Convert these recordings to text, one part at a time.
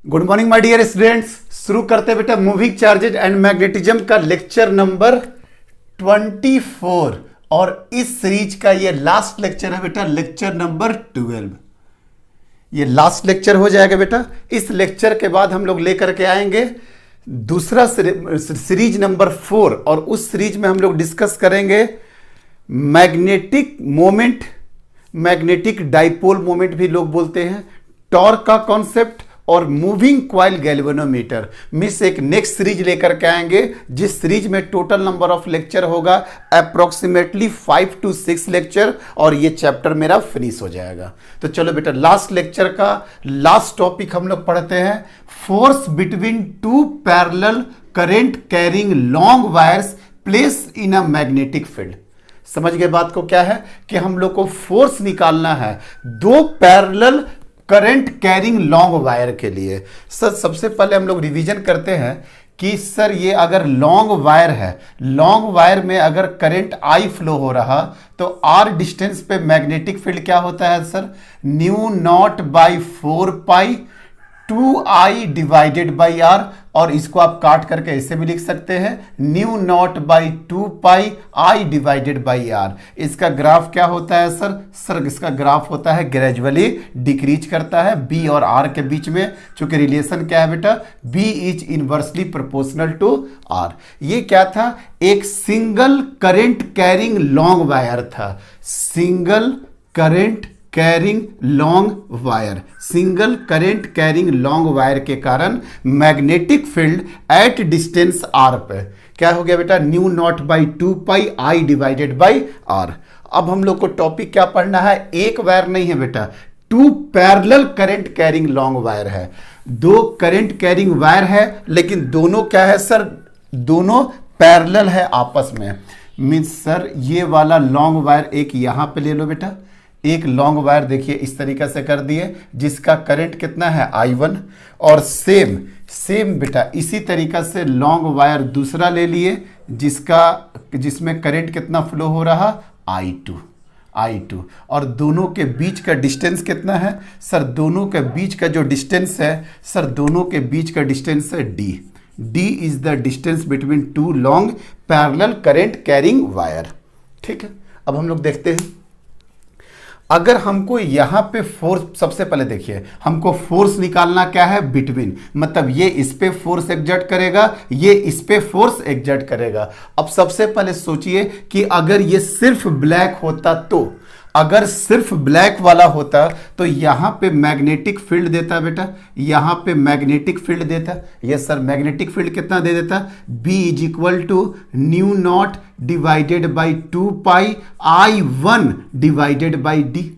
Good morning my dear students. शुरू करते बेटा मूविंग चार्जेज एंड मैग्नेटिज्म का लेक्चर नंबर 24 और इस सीरीज का ये लास्ट लेक्चर है बेटा, लेक्चर नंबर 12। ये लास्ट लेक्चर हो जाएगा बेटा। इस लेक्चर के बाद हम लोग लेकर के आएंगे दूसरा सीरीज नंबर 4 और उस सीरीज में हम लोग डिस्कस करेंगे magnetic moment, magnetic dipole moment भी लोग बोलते हैं, टॉर्क का कॉन्सेप्ट और मूविंग क्वाइल गैल्वेनोमीटर। मिस एक नेक्स्ट सीरीज लेकर के आएंगे जिस सीरीज में टोटल नंबर ऑफ लेक्चर होगा अप्रोक्सीमेटली 5 to 6 लेक्चर और ये चैप्टर मेरा फिनिश हो जाएगा। तो चलो बेटा लास्ट लेक्चर का लास्ट टॉपिक हम लोग पढ़ते हैं, force between two parallel current carrying long wires place in a magnetic field. समझ गए बात को? क्या है कि हम लोग को फोर्स निकालना है दो parallel current carrying long wire के लिए। सर सबसे पहले हम लोग रिवीजन करते हैं कि सर ये अगर लॉन्ग वायर है, लॉन्ग वायर में अगर करंट आई फ्लो हो रहा तो आर डिस्टेंस पे मैग्नेटिक फील्ड क्या होता है sir? Mu not by 4 pi 2i divided by R, और इसको आप काट करके ऐसे भी लिख सकते हैं mu not by 2 pi i divided by R. इसका ग्राफ क्या होता है सर? सर इसका ग्राफ होता है ग्रेजुअली डिक्रीज करता है b और r के बीच में, चूंकि रिलेशन क्या है बेटा? b is inversely proportional to r। ये क्या था? एक single current carrying long wire था, single current carrying long wire, single current carrying long wire के कारण magnetic field at distance r पे क्या हो गया बेटा? Mu not by 2 pi i divided by r. अब हम लोग को टॉपिक क्या पढ़ना है? एक वायर नहीं है बेटा, two parallel current carrying long wire है। दो करंट कैरिंग वायर है लेकिन दोनों क्या है सर? दोनों पैरेलल है आपस में। मीन्स सर ये वाला लॉन्ग वायर एक यहां पे ले लो बेटा, एक लॉन्ग वायर देखिए इस तरीके से कर दिए जिसका करंट कितना है? I1, और सेम बेटा इसी तरीका से लॉन्ग वायर दूसरा ले लिए जिसमें करंट कितना फ्लो हो रहा? I2, और दोनों के बीच का डिस्टेंस कितना है सर? दोनों के बीच का जो डिस्टेंस है सर, दोनों के बीच का डिस्टेंस है D is the distance between two long parallel current carrying wire. ठीक है, अब हम लोग देखते हैं अगर हमको यहां पे फोर्स, सबसे पहले देखिए हमको फोर्स निकालना क्या है? बिटवीन, मतलब ये इस पे फोर्स एक्सर्ट करेगा, ये इस पे फोर्स एक्सर्ट करेगा। अब सबसे पहले सोचिए कि अगर ये सिर्फ ब्लैक होता तो, अगर सिर्फ ब्लैक वाला होता तो यहां पे मैग्नेटिक फील्ड देता बेटा, यहां पे मैग्नेटिक फील्ड देता। यस सर, मैग्नेटिक फील्ड कितना दे देता? B is equal to mu not divided by 2 pi I1 divided by D।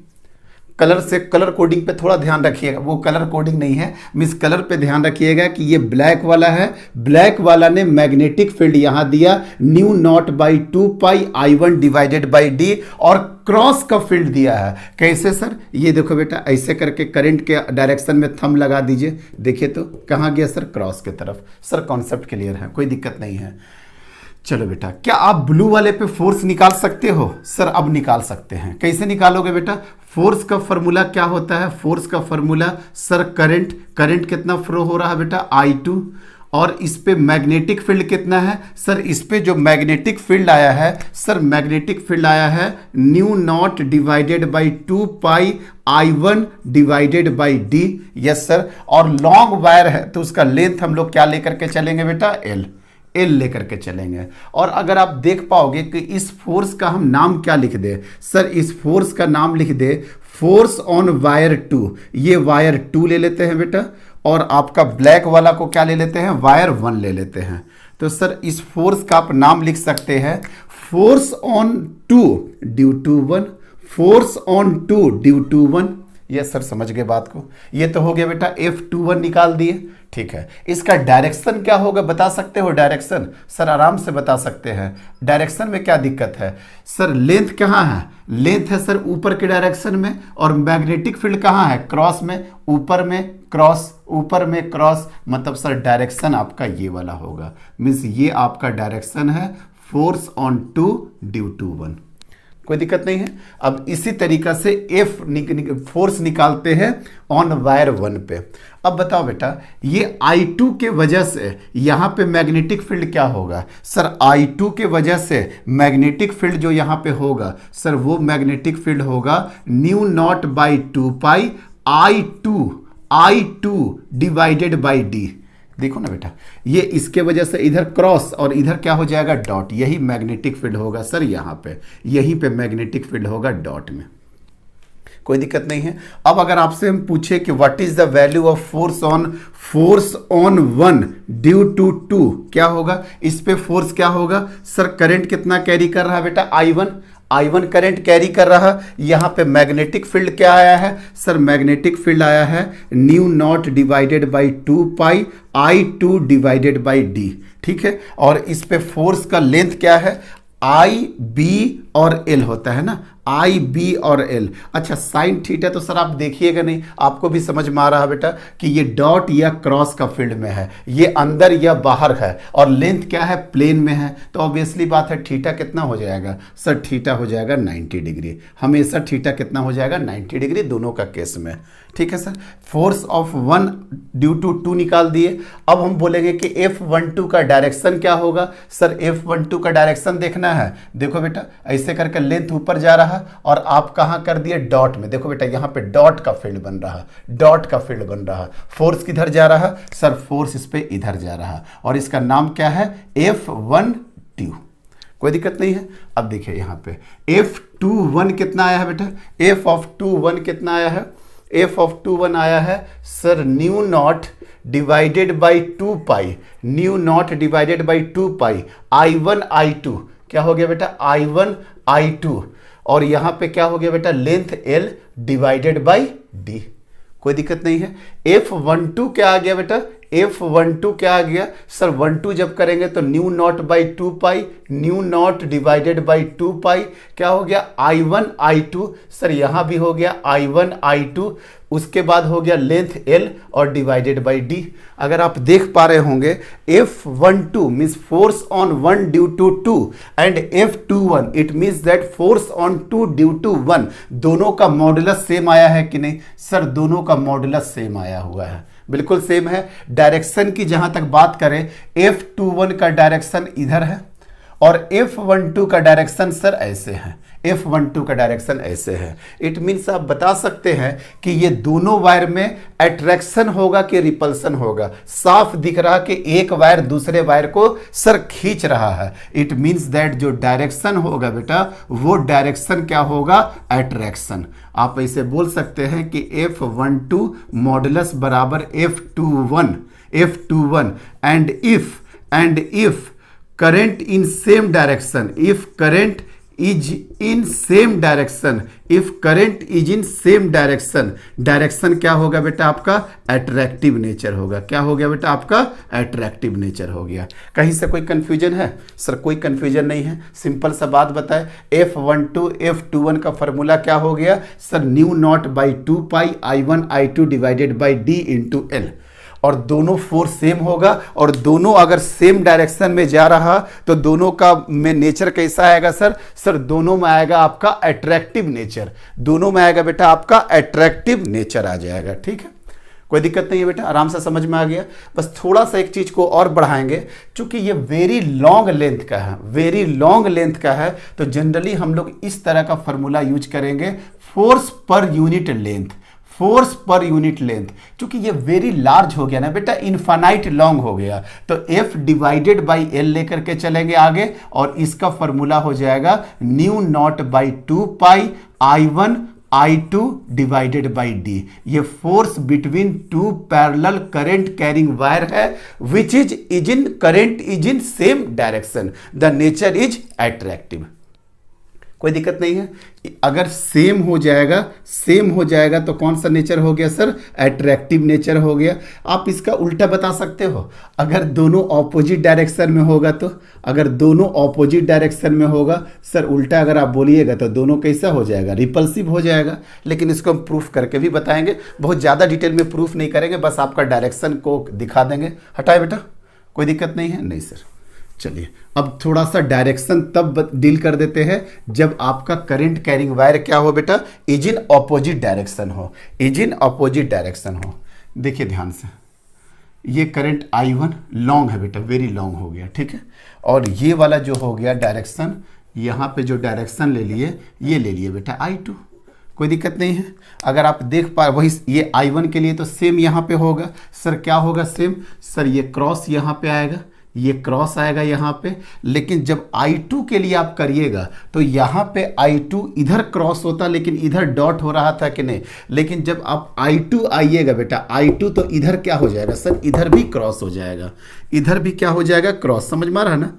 Colour से, कलर कोडिंग पे थोड़ा ध्यान रखिएगा, वो कलर कोडिंग नहीं है मिस, कलर पे ध्यान रखिएगा कि ये ब्लैक वाला है, ब्लैक वाला ने मैग्नेटिक फील्ड यहां दिया new not by 2 pi I1 divided by D, और क्रॉस का फील्ड दिया है। कैसे सर? ये देखो बेटा ऐसे करके करंट के डायरेक्शन में थंब लगा दीजिए, देखिए तो कहां गया सर? क्रॉस के तरफ। सर कॉन्सेप्ट क्लियर है, कोई दिक्कत नहीं है। चलो बेटा, क्या आप ब्लू वाले पे फोर्स निकाल सकते हो? सर अब निकाल सकते हैं। कैसे निकालोगे बेटा? फोर्स का फॉर्मूला क्या होता है? फोर्स का फॉर्मूला सर करंट कितना फ्लो हो रहा है बेटा? I2, और इस पे मैग्नेटिक फील्ड कितना है सर? इस पे जो मैग्नेटिक फील्ड आया है सर, मैग्नेटिक फील्ड आया है new not divided by 2 pi I1 divided by D। Yes sir, और लॉन्ग वायर है तो उसका लेंथ हम लोग क्या लेकर के चलेंगे बेटा? L लेकर के चलेंगे। और अगर आप देख पाओगे कि इस फोर्स का हम नाम क्या लिख दे सर? इस फोर्स का नाम लिख दे फोर्स ऑन वायर 2। ये वायर 2 ले लेते हैं बेटा, और आपका ब्लैक वाला को क्या ले लेते हैं? वायर 1 ले लेते हैं। तो सर इस फोर्स का आप नाम लिख सकते हैं force on 2 due to 1, force on 2 due to 1। ये सर समझ गए बात को? ये तो हो गया बेटा, F21 निकाल दिए। ठीक है, इसका डायरेक्शन क्या होगा बता सकते हो? डायरेक्शन सर आराम से बता सकते हैं। डायरेक्शन में क्या दिक्कत है सर? लेंथ कहाँ है? लेंथ है सर ऊपर के डायरेक्शन में, और मैग्नेटिक फील्ड कहाँ है? क्रॉस में, ऊपर में क्रॉस, ऊपर में क्रॉस, मतलब सर डायरेक्शन आपका ये वाला होगा। मीन्स ये आपका डायरेक्शन है फोर्स ऑन 2 ड्यू टू 1। कोई दिक्कत नहीं है। अब इसी तरीका से एफ फोर्स निकालते हैं ऑन वायर 1 पे। अब बताओ बेटा, ये I2 के वजह से यहाँ पे मैग्नेटिक फील्ड क्या होगा सर? I2 के वजह से मैग्नेटिक फील्ड जो यहाँ पे होगा सर, वो मैग्नेटिक फील्ड होगा new not by 2 pi I2 divided by D. देखो ना बेटा, ये इसके वजह से इधर क्रॉस और इधर क्या हो जाएगा डॉट, यही मैग्नेटिक फील्ड होगा सर यहाँ पे, यहीं पे मैग्नेटिक फील्ड होगा डॉट में। कोई दिक्कत नहीं है। अब अगर आपसे हम पूछे कि what is the value of force on 1 due to 2, क्या होगा? इस पे फोर्स क्या होगा सर? करंट कितना कैरी कर रहा है बेटा? I1 करंट कैरी कर रहा। यहां पे मैग्नेटिक फील्ड क्या आया है सर? मैग्नेटिक फील्ड आया है new not divided by 2 pi I2 divided by D. ठीक है, और इस पे फोर्स का लेंथ क्या है? IB और L होता है ना, IB और L। अच्छा, साइन थीटा तो सर आप देखिएगा नहीं, आपको भी समझ में आ रहा है बेटा कि ये डॉट या क्रॉस का फील्ड में है, ये अंदर या बाहर है, और लेंथ क्या है? प्लेन में है। तो ऑब्वियसली बात है थीटा कितना हो जाएगा सर? थीटा हो जाएगा 90 डिग्री। हमेशा थीटा कितना हो जाएगा? 90 डिग्री, दोनों का केस में। ठीक है sir, force of 1 due to 2 निकाल दिए। अब हम बोलेंगे कि F12 का डायरेक्शन क्या होगा सर? F12 का डायरेक्शन देखना है। देखो बेटा, ऐसे करके लेंथ ऊपर जा रहा और आप कहां कर दिए? डॉट में। देखो बेटा, यहां पे डॉट का फील्ड बन रहा, डॉट का फील्ड बन रहा। फोर्स किधर जा रहा सर? फोर्स इस पे इधर जा रहा, और इसका नाम क्या है? F12। कोई दिक्कत नहीं है। अब देखिए यहां पे F21 कितना आया है बेटा? F21 कितना आया है? F21 आया है sir mu not divided by 2 pi, new not divided by 2 pi I1 I2। क्या हो गया बेटा? I1 I2, और यहां पे क्या हो गया बेटा? Length L divided by D। कोई दिक्कत नहीं है। F12 क्या आ गया बेटा? F12 क्या आ गया सर? 12 जब करेंगे तो mu not by 2 pi, new not divided by 2 पाई। क्या हो गया? I1 I2 सर, यहां भी हो गया I1 I2। उसके बाद हो गया लेंथ L और डिवाइडेड बाई D। अगर आप देख पा रहे होंगे, F12 means force on 1 due to 2 and F21 it means that force on 2 due to 1। दोनों का मॉडुलस सेम आया है कि नहीं सर? दोनों का मॉडुलस सेम आया हुआ है, बिल्कुल सेम है। डायरेक्शन की जहां तक बात करें, F21 का डायरेक्शन इधर है और F12 का डायरेक्शन सर ऐसे है, F12 का डायरेक्शन ऐसे है। इट मीन्स आप बता सकते हैं कि ये दोनों वायर में अट्रैक्शन होगा कि रिपल्सन होगा। साफ दिख रहा कि एक वायर दूसरे वायर को सर खींच रहा है। इट मीन्स दैट जो डायरेक्शन होगा बेटा, वो डायरेक्शन क्या होगा? अट्रैक्शन। आप ऐसे बोल सकते हैं कि F12 मॉडुलस बराबर F21 and if current in same direction, if current is in same direction, direction क्या होगा बेटा? आपका अट्रैक्टिव नेचर होगा। क्या हो गया बेटा? आपका अट्रैक्टिव नेचर हो गया। कहीं से कोई कंफ्यूजन है सर? कोई कंफ्यूजन नहीं है, सिंपल सा बात बताए। F12 F21 का फॉर्मूला क्या हो गया sir? Mu not by 2 pi I1 I2 divided by D into L। और दोनों फोर्स सेम होगा, और दोनों अगर सेम डायरेक्शन में जा रहा तो दोनों का में नेचर कैसा आएगा सर? सर दोनों में आएगा आपका अट्रैक्टिव नेचर, दोनों में आएगा बेटा आपका अट्रैक्टिव नेचर आ जाएगा। ठीक है, कोई दिक्कत नहीं है बेटा, आराम से समझ में आ गया। बस थोड़ा सा एक चीज को और बढ़ाएंगे, क्योंकि ये वेरी लॉन्ग लेंथ का है, वेरी लॉन्ग लेंथ का है, तो जनरली हम लोग इस तरह का फॉर्मूला यूज करेंगे, फोर्स पर यूनिट लेंथ, फोर्स पर यूनिट लेंथ। क्योंकि ये वेरी लार्ज हो गया ना बेटा, इनफाइनाइट लॉन्ग हो गया, तो F डिवाइडेड बाई L लेकर के चलेंगे आगे, और इसका फॉर्मूला हो जाएगा mu not by 2 pi I1 I2 divided by D। ये force between 2 parallel current carrying wire है, which is in current is in same direction, the nature is attractive. कोई दिक्कत नहीं है। अगर सेम हो जाएगा तो कौन सा नेचर हो गया सर? अट्रैक्टिव नेचर हो गया। आप इसका उल्टा बता सकते हो, अगर दोनों ऑपोजिट डायरेक्शन में होगा तो, अगर दोनों ऑपोजिट डायरेक्शन में होगा सर, उल्टा अगर आप बोलिएगा तो दोनों कैसा हो जाएगा? रिपल्सिव हो जाएगा। लेकिन इसको हम प्रूफ करके भी बताएंगे, बहुत ज़्यादा डिटेल में प्रूफ नहीं करेंगे, बस आपका डायरेक्शन को दिखा देंगे। हटाए बेटा, कोई दिक्कत नहीं है। नहीं सर, चलिए अब थोड़ा सा डायरेक्शन तब डील कर देते हैं जब आपका करंट कैरिंग वायर क्या हो बेटा, इज इन ऑपोजिट डायरेक्शन हो, इज इन ऑपोजिट डायरेक्शन हो। देखिए ध्यान से, ये करंट I1 लॉन्ग है बेटा, वेरी लॉन्ग हो गया, ठीक है। और ये वाला जो हो गया डायरेक्शन, यहाँ पे जो डायरेक्शन ले लिए, ये ले लिए बेटा I2, कोई दिक्कत नहीं है। अगर आप देख पा वही ये I1 के लिए तो सेम यहाँ पे होगा सर, क्या होगा सेम सर, ये क्रॉस यहाँ पे आएगा, ये क्रॉस आएगा यहाँ पे। लेकिन जब I2 के लिए आप करिएगा तो यहाँ पे I2 इधर क्रॉस होता, लेकिन इधर डॉट हो रहा था कि नहीं। लेकिन जब आप I2 आइएगा बेटा, I2 तो इधर क्या हो जाएगा सर, इधर भी क्रॉस हो जाएगा, इधर भी क्या हो जाएगा क्रॉस, समझ में आ रहा है ना।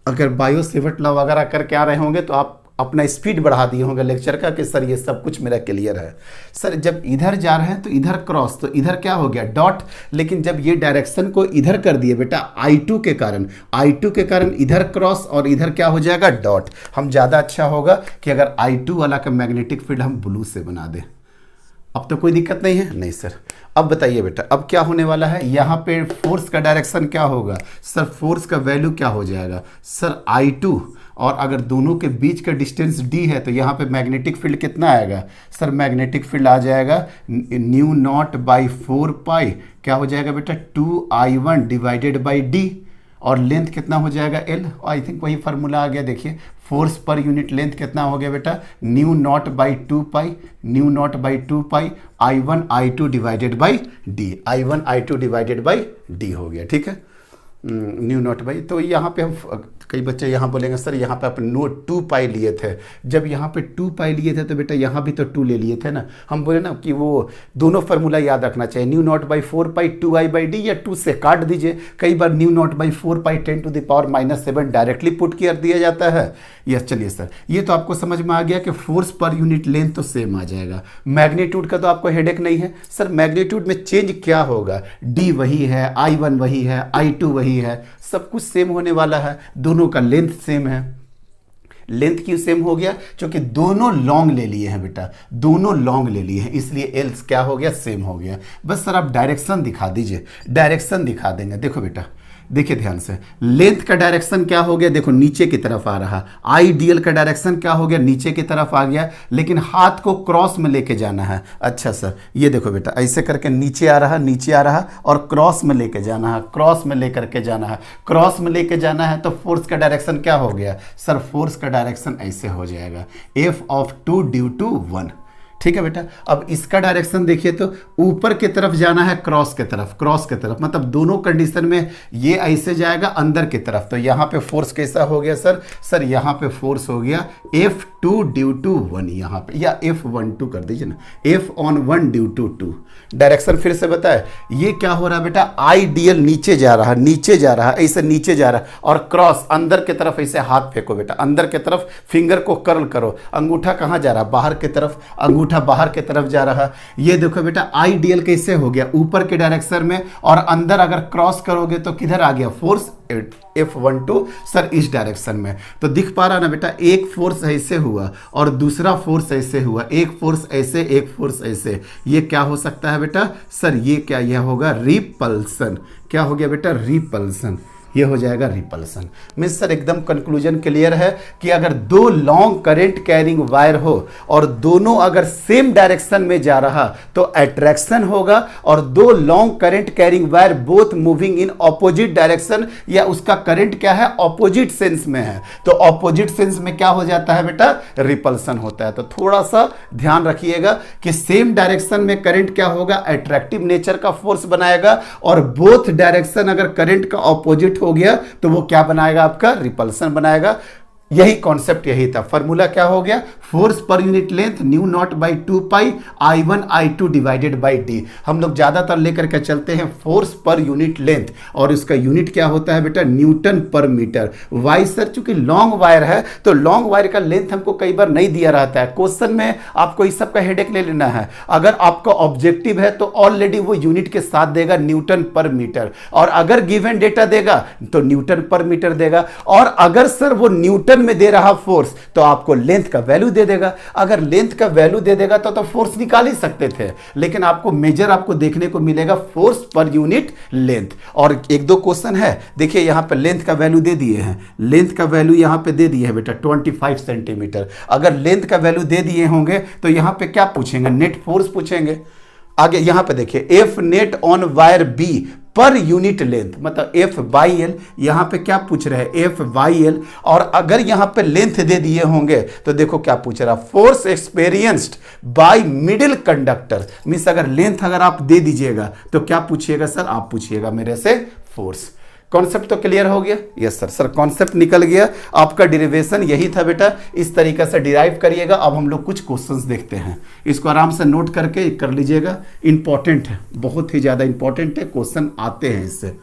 अगर बायो सेवर्ट लॉ वगैरह करके आ रहे होंगे तो आप अपना स्पीड बढ़ा दिए होंगे लेक्चर का कि सर ये सब कुछ मेरा क्लियर है। सर जब इधर जा रहे हैं तो इधर क्रॉस, तो इधर क्या हो गया डॉट। लेकिन जब ये डायरेक्शन को इधर कर दिए बेटा I2 के कारण, I2 के कारण इधर क्रॉस और इधर क्या हो जाएगा डॉट। हम ज़्यादा अच्छा होगा कि अगर I2 वाला का मैग्नेटिक फील्ड हम ब्लू से बना दें। अब तो कोई दिक्कत नहीं है, नहीं सर। अब बताइए बेटा अब क्या होने वाला है, यहाँ पे फोर्स का डायरेक्शन क्या होगा सर, फोर्स का वैल्यू क्या हो जाएगा सर I2, और अगर दोनों के बीच का डिस्टेंस d है तो यहाँ पे मैग्नेटिक फील्ड कितना आएगा सर, मैग्नेटिक फील्ड आ जाएगा न्यू नॉट बाई 4 पाई, क्या हो जाएगा बेटा 2I1 डिवाइडेड बाई d, और लेंथ कितना हो जाएगा L। आई थिंक वही फार्मूला आ गया, देखिए फोर्स पर यूनिट लेंथ कितना हो गया बेटा, mu not by 2 pi, new not by 2 pi I1 I2 divided by d, I1 I2 divided by d हो गया, ठीक है न्यू नॉट बाई। तो यहाँ पे हम कई बच्चे यहाँ बोलेंगे सर यहाँ पे अपन नोट 2 पाई लिए थे, जब यहाँ पे 2 पाई लिए थे तो बेटा यहाँ भी तो 2 ले लिए थे ना। हम बोले ना कि वो दोनों फार्मूला याद रखना चाहिए, mu not by 4 pi 2I by d, या 2 से काट दीजिए। कई बार mu not by 4 pi 10⁻⁻7 directly put कर दिया जाता है। यस चलिए सर, ये तो आपको समझ में आ गया कि फोर्स पर यूनिट लेंथ तो सेम आ जाएगा। मैग्नीट्यूड का तो आपको हेडेक नहीं है सर, मैग्नीट्यूड में चेंज क्या होगा, डी वही है, I1 वही है, I2 वही है, सब कुछ सेम होने वाला है। दोनों का लेंथ सेम है। लेंथ क्यों सेम हो गया, क्योंकि दोनों लॉन्ग ले लिए हैं बेटा, दोनों लॉन्ग ले लिए हैं, इसलिए एल्स क्या हो गया सेम हो गया। बस सर आप डायरेक्शन दिखा दीजिए, डायरेक्शन दिखा देंगे। देखो बेटा देखिए ध्यान से, लेंथ का डायरेक्शन क्या हो गया, देखो नीचे की तरफ आ रहा। आईडीएल का डायरेक्शन क्या हो गया, नीचे की तरफ आ गया, लेकिन हाथ को क्रॉस में लेके जाना है। अच्छा सर ये देखो बेटा ऐसे करके नीचे आ रहा, नीचे आ रहा, और क्रॉस में लेके जाना है, क्रॉस में लेकर के जाना है, क्रॉस में लेके जाना है। तो फोर्स का डायरेक्शन क्या हो गया सर, फोर्स का डायरेक्शन ऐसे हो जाएगा F(2) ड्यू टू 1। ठीक है बेटा, अब इसका डायरेक्शन देखिए तो ऊपर की तरफ जाना है, क्रॉस के तरफ, क्रॉस के तरफ, मतलब दोनों कंडीशन में ये ऐसे जाएगा अंदर की तरफ। तो यहाँ पे फोर्स कैसा हो गया सर, सर यहाँ पे फोर्स हो गया F(2) ड्यू टू 1 यहाँ पे, या F(1)(2) कर दीजिए ना, F(1) ड्यू टू 2। डायरेक्शन फिर से बताए, ये क्या हो रहा है बेटा, आईडीएल नीचे जा रहा, नीचे जा रहा, ऐसे नीचे जा रहा, और क्रॉस अंदर की तरफ ऐसे हाथ फेंको बेटा, अंदर की तरफ फिंगर को कर्ल करो। अंगूठा कहाँ जा रहा, बाहर की तरफ, अंगूठा बाहर की तरफ जा रहा। ये देखो बेटा आईडीएल कैसे हो गया, ऊपर के डायरेक्शन में, और अंदर अगर क्रॉस करोगे तो किधर आ गया फोर्स, F(1)(2) सर इस डायरेक्शन में। तो दिख पा रहा ना बेटा, एक फोर्स ऐसे हुआ और दूसरा फोर्स ऐसे हुआ, एक फोर्स ऐसे, एक फोर्स ऐसे। ये क्या हो सकता है बेटा सर, ये क्या, यह होगा रिपल्सन। क्या हो गया बेटा, रिपल्सन, ये हो जाएगा रिपल्सन। मीन सर एकदम कंक्लूजन क्लियर है कि अगर दो लॉन्ग करंट कैरिंग वायर हो और दोनों अगर सेम डायरेक्शन में जा रहा तो अट्रैक्शन होगा, और दो long current carrying wire both moving in opposite direction, या उसका करंट क्या है ऑपोजिट सेंस में है, तो ऑपोजिट सेंस में क्या हो जाता है बेटा, रिपल्सन होता है। तो थोड़ा सा ध्यान रखिएगा कि सेम डायरेक्शन में करंट क्या होगा, अट्रैक्टिव नेचर का फोर्स बनाएगा, और बोथ डायरेक्शन अगर करंट का ऑपोजिट हो गया तो वो क्या बनाएगा, आपका रिपल्सन बनाएगा। यही कॉन्सेप्ट यही था। फार्मूला क्या हो गया, फोर्स पर unit length new not by 2 pi I1 I2 divided by D. हम लोग ज्यादातर लेकर के चलते हैं फोर्स पर यूनिट लेंथ, और इसका यूनिट क्या होता है बेटा, Newton per metre. Why sir चूंकि लॉन्ग वायर है तो लॉन्ग वायर का लेंथ हमको कई बार नहीं दिया रहता है, क्वेश्चन में आपको इस सब का हेडेक ले लेना है। अगर आपका ऑब्जेक्टिव है तो ऑलरेडी वो यूनिट के साथ देगा न्यूटन पर मीटर, और अगर गिवन डेटा देगा तो न्यूटन पर मीटर देगा। और अगर सर वो न्यूटन गिवन में दे रहा फोर्स तो आपको लेंथ का वैल्यू दे देगा। अगर लेंथ का वैल्यू दे देगा तो फोर्स निकाल ही सकते थे, लेकिन आपको मेजर आपको देखने को मिलेगा फोर्स पर यूनिट लेंथ। और एक दो क्वेश्चन है, देखिए यहां पे लेंथ का वैल्यू दे दिए हैं, लेंथ का वैल्यू यहां पे दे दिए हैं बेटा 25 सेंटीमीटर। अगर लेंथ का वैल्यू दे दिए होंगे तो यहां पे क्या पूछेंगे, नेट फोर्स पूछेंगे। आगे यहां पे देखिए F net on wire B per unit length, मतलब एफ बाई एल, यहां पे क्या पूछ रहे हैं एफ बाई एल। और अगर यहां पे लेंथ दे दिए होंगे तो देखो क्या पूछ रहा, force experienced bye middle conductor. Means अगर लेंथ अगर आप दे दीजिएगा तो क्या पूछिएगा सर, आप पूछिएगा मेरे से फोर्स। कॉन्सेप्ट तो क्लियर हो गया? Yes sir. सर कॉन्सेप्ट निकल गया, आपका डेरिवेशन यही था बेटा, इस तरीके से डिराइव करिएगा। अब हम लोग कुछ क्वेश्चंस देखते हैं, इसको आराम से नोट करके कर लीजिएगा, इंपॉर्टेंट है, बहुत ही ज्यादा इंपॉर्टेंट है, क्वेश्चन आते हैं इससे।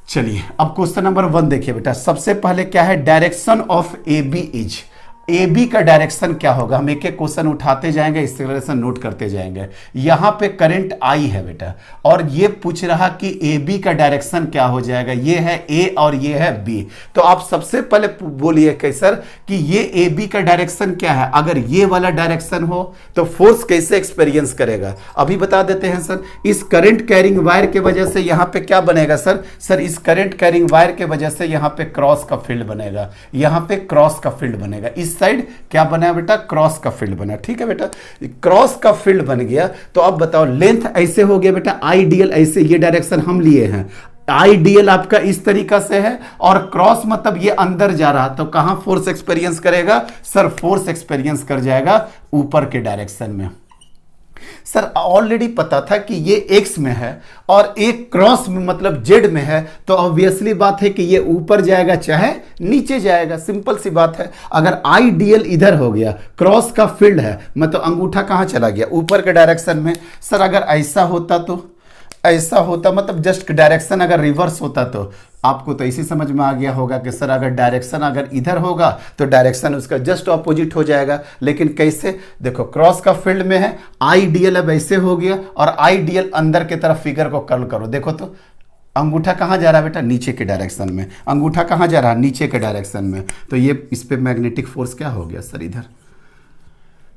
चलिए अब क्वेश्चन नंबर 1 देखिए बेटा। सबसे पहले क्या है, direction of A B is, A B का डायरेक्शन क्या होगा। हम एक एक क्वेश्चन उठाते जाएंगे, इस तरह से नोट करते जाएंगे। यहां पे करंट आई है बेटा, और ये पूछ रहा कि ए बी का डायरेक्शन क्या हो जाएगा। ये है ए और ये है बी। तो आप सबसे पहले बोलिए कि सर कि ये ए बी का डायरेक्शन क्या है। अगर ये वाला डायरेक्शन हो तो फोर्स कैसे एक्सपीरियंस करेगा, अभी बता देते हैं सर। इस करंट कैरिंग वायर के वजह से यहां पे क्या बनेगा सर, सर इस करंट कैरिंग वायर के वजह से यहां पे क्रॉस का फील्ड बनेगा, यहां पे क्रॉस का फील्ड बनेगा। इस साइड क्या बना बेटा, क्रॉस का फील्ड बना। ठीक है बेटा, क्रॉस का फील्ड बन गया। तो अब बताओ लेंथ ऐसे हो गया बेटा, आइडियल ऐसे, ये डायरेक्शन हम लिए हैं, आइडियल आपका इस तरीका से है, और क्रॉस मतलब ये अंदर जा रहा, तो कहां फोर्स एक्सपीरियंस करेगा सर, फोर्स एक्सपीरियंस कर जाएगा ऊपर के डायरेक्शन में। सर ऑलरेडी पता था कि ये एक्स में है और एक क्रॉस में मतलब जेड में है, तो ऑब्वियसली बात है कि ये ऊपर जाएगा चाहे नीचे जाएगा, सिंपल सी बात है। अगर आइडियल इधर हो गया, क्रॉस का फील्ड है, मतलब अंगूठा कहां चला गया, ऊपर के डायरेक्शन में। सर अगर ऐसा होता तो ऐसा होता, मतलब जस्ट डायरेक्शन अगर रिवर्स होता तो आपको तो इसी समझ में आ गया होगा कि सर अगर डायरेक्शन अगर इधर होगा तो डायरेक्शन उसका जस्ट ऑपोजिट हो जाएगा। लेकिन कैसे, देखो क्रॉस का फील्ड में है, आइडियल अब ऐसे हो गया, और आइडियल अंदर की तरफ फिगर को कर्ल करो, देखो तो अंगूठा कहाँ जा रहा है बेटा, नीचे के डायरेक्शन में। अंगूठा कहाँ जा रहा है, नीचे के डायरेक्शन में। तो ये इस पे मैग्नेटिक फोर्स क्या हो गया सर, इधर।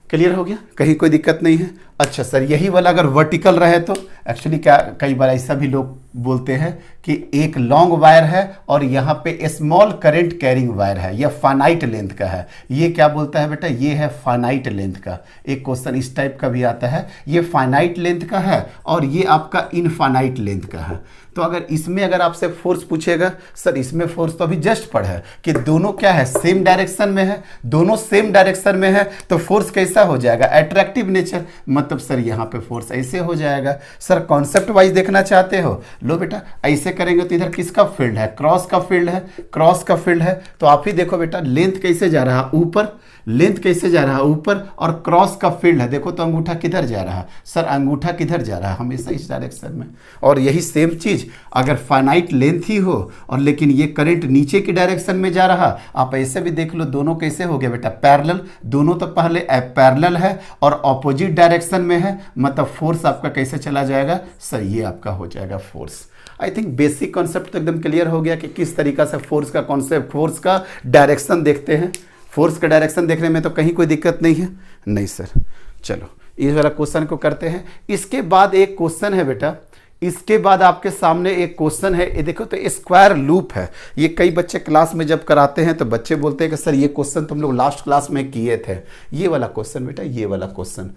क्लियर हो गया, कहीं कोई दिक्कत नहीं है। अच्छा सर यही वाला अगर वर्टिकल रहे तो एक्चुअली क्या, कई बार ऐसा भी लोग बोलते हैं कि एक लॉन्ग वायर है और यहाँ पे स्मॉल करंट कैरिंग वायर है, यह फाइनाइट लेंथ का है। ये क्या बोलता है बेटा, ये है फाइनाइट लेंथ का। एक क्वेश्चन इस टाइप का भी आता है, ये फाइनाइट लेंथ का है और ये आपका इनफाइनाइट लेंथ का है। तो अगर इसमें अगर आपसे फोर्स पूछेगा, सर इसमें फोर्स तो अभी जस्ट पढ़ा है कि दोनों क्या है, सेम डायरेक्शन में है, दोनों सेम डायरेक्शन में है, तो फोर्स कैसा हो जाएगा, अट्रैक्टिव नेचर। मतलब सर यहाँ पे फोर्स ऐसे हो जाएगा। सर कॉन्सेप्ट वाइज देखना चाहते हो, लो बेटा ऐसे करेंगे तो इधर किसका फील्ड है, क्रॉस का फील्ड है, क्रॉस का फील्ड है। तो आप ही देखो बेटा लेंथ कैसे जा रहा है ऊपर, लेंथ कैसे जा रहा है ऊपर, और क्रॉस का फील्ड है, देखो तो अंगूठा किधर जा रहा है सर, अंगूठा किधर जा रहा है, हमेशा इस डायरेक्शन में। और यही सेम चीज अगर फाइनाइट लेंथ ही हो और लेकिन ये करंट नीचे की डायरेक्शन में जा रहा, आप ऐसे भी देख लो, दोनों कैसे हो गए बेटा, पैरेलल। दोनों तो पहले पैरेलल है और ऑपोजिट डायरेक्शन में है, मतलब फोर्स आपका कैसे चला जाएगा सर, ये आपका हो जाएगा force. I think basic concept तो एकदम क्लियर हो गया कि किस तरीका से फोर्स का कॉन्सेप्ट, फोर्स का डायरेक्शन देखते हैं। फोर्स का डायरेक्शन देखने में तो कहीं कोई दिक्कत नहीं है, नहीं सर। चलो इस वाला क्वेश्चन को करते हैं। इसके बाद एक क्वेश्चन है बेटा, इसके बाद आपके सामने एक क्वेश्चन है, ये देखो तो स्क्वायर लूप है। ये कई बच्चे क्लास में जब कराते हैं तो बच्चे बोलते हैं कि सर ये क्वेश्चन तुम लोग लास्ट क्लास में किए थे, ये वाला क्वेश्चन बेटा, ये वाला क्वेश्चन।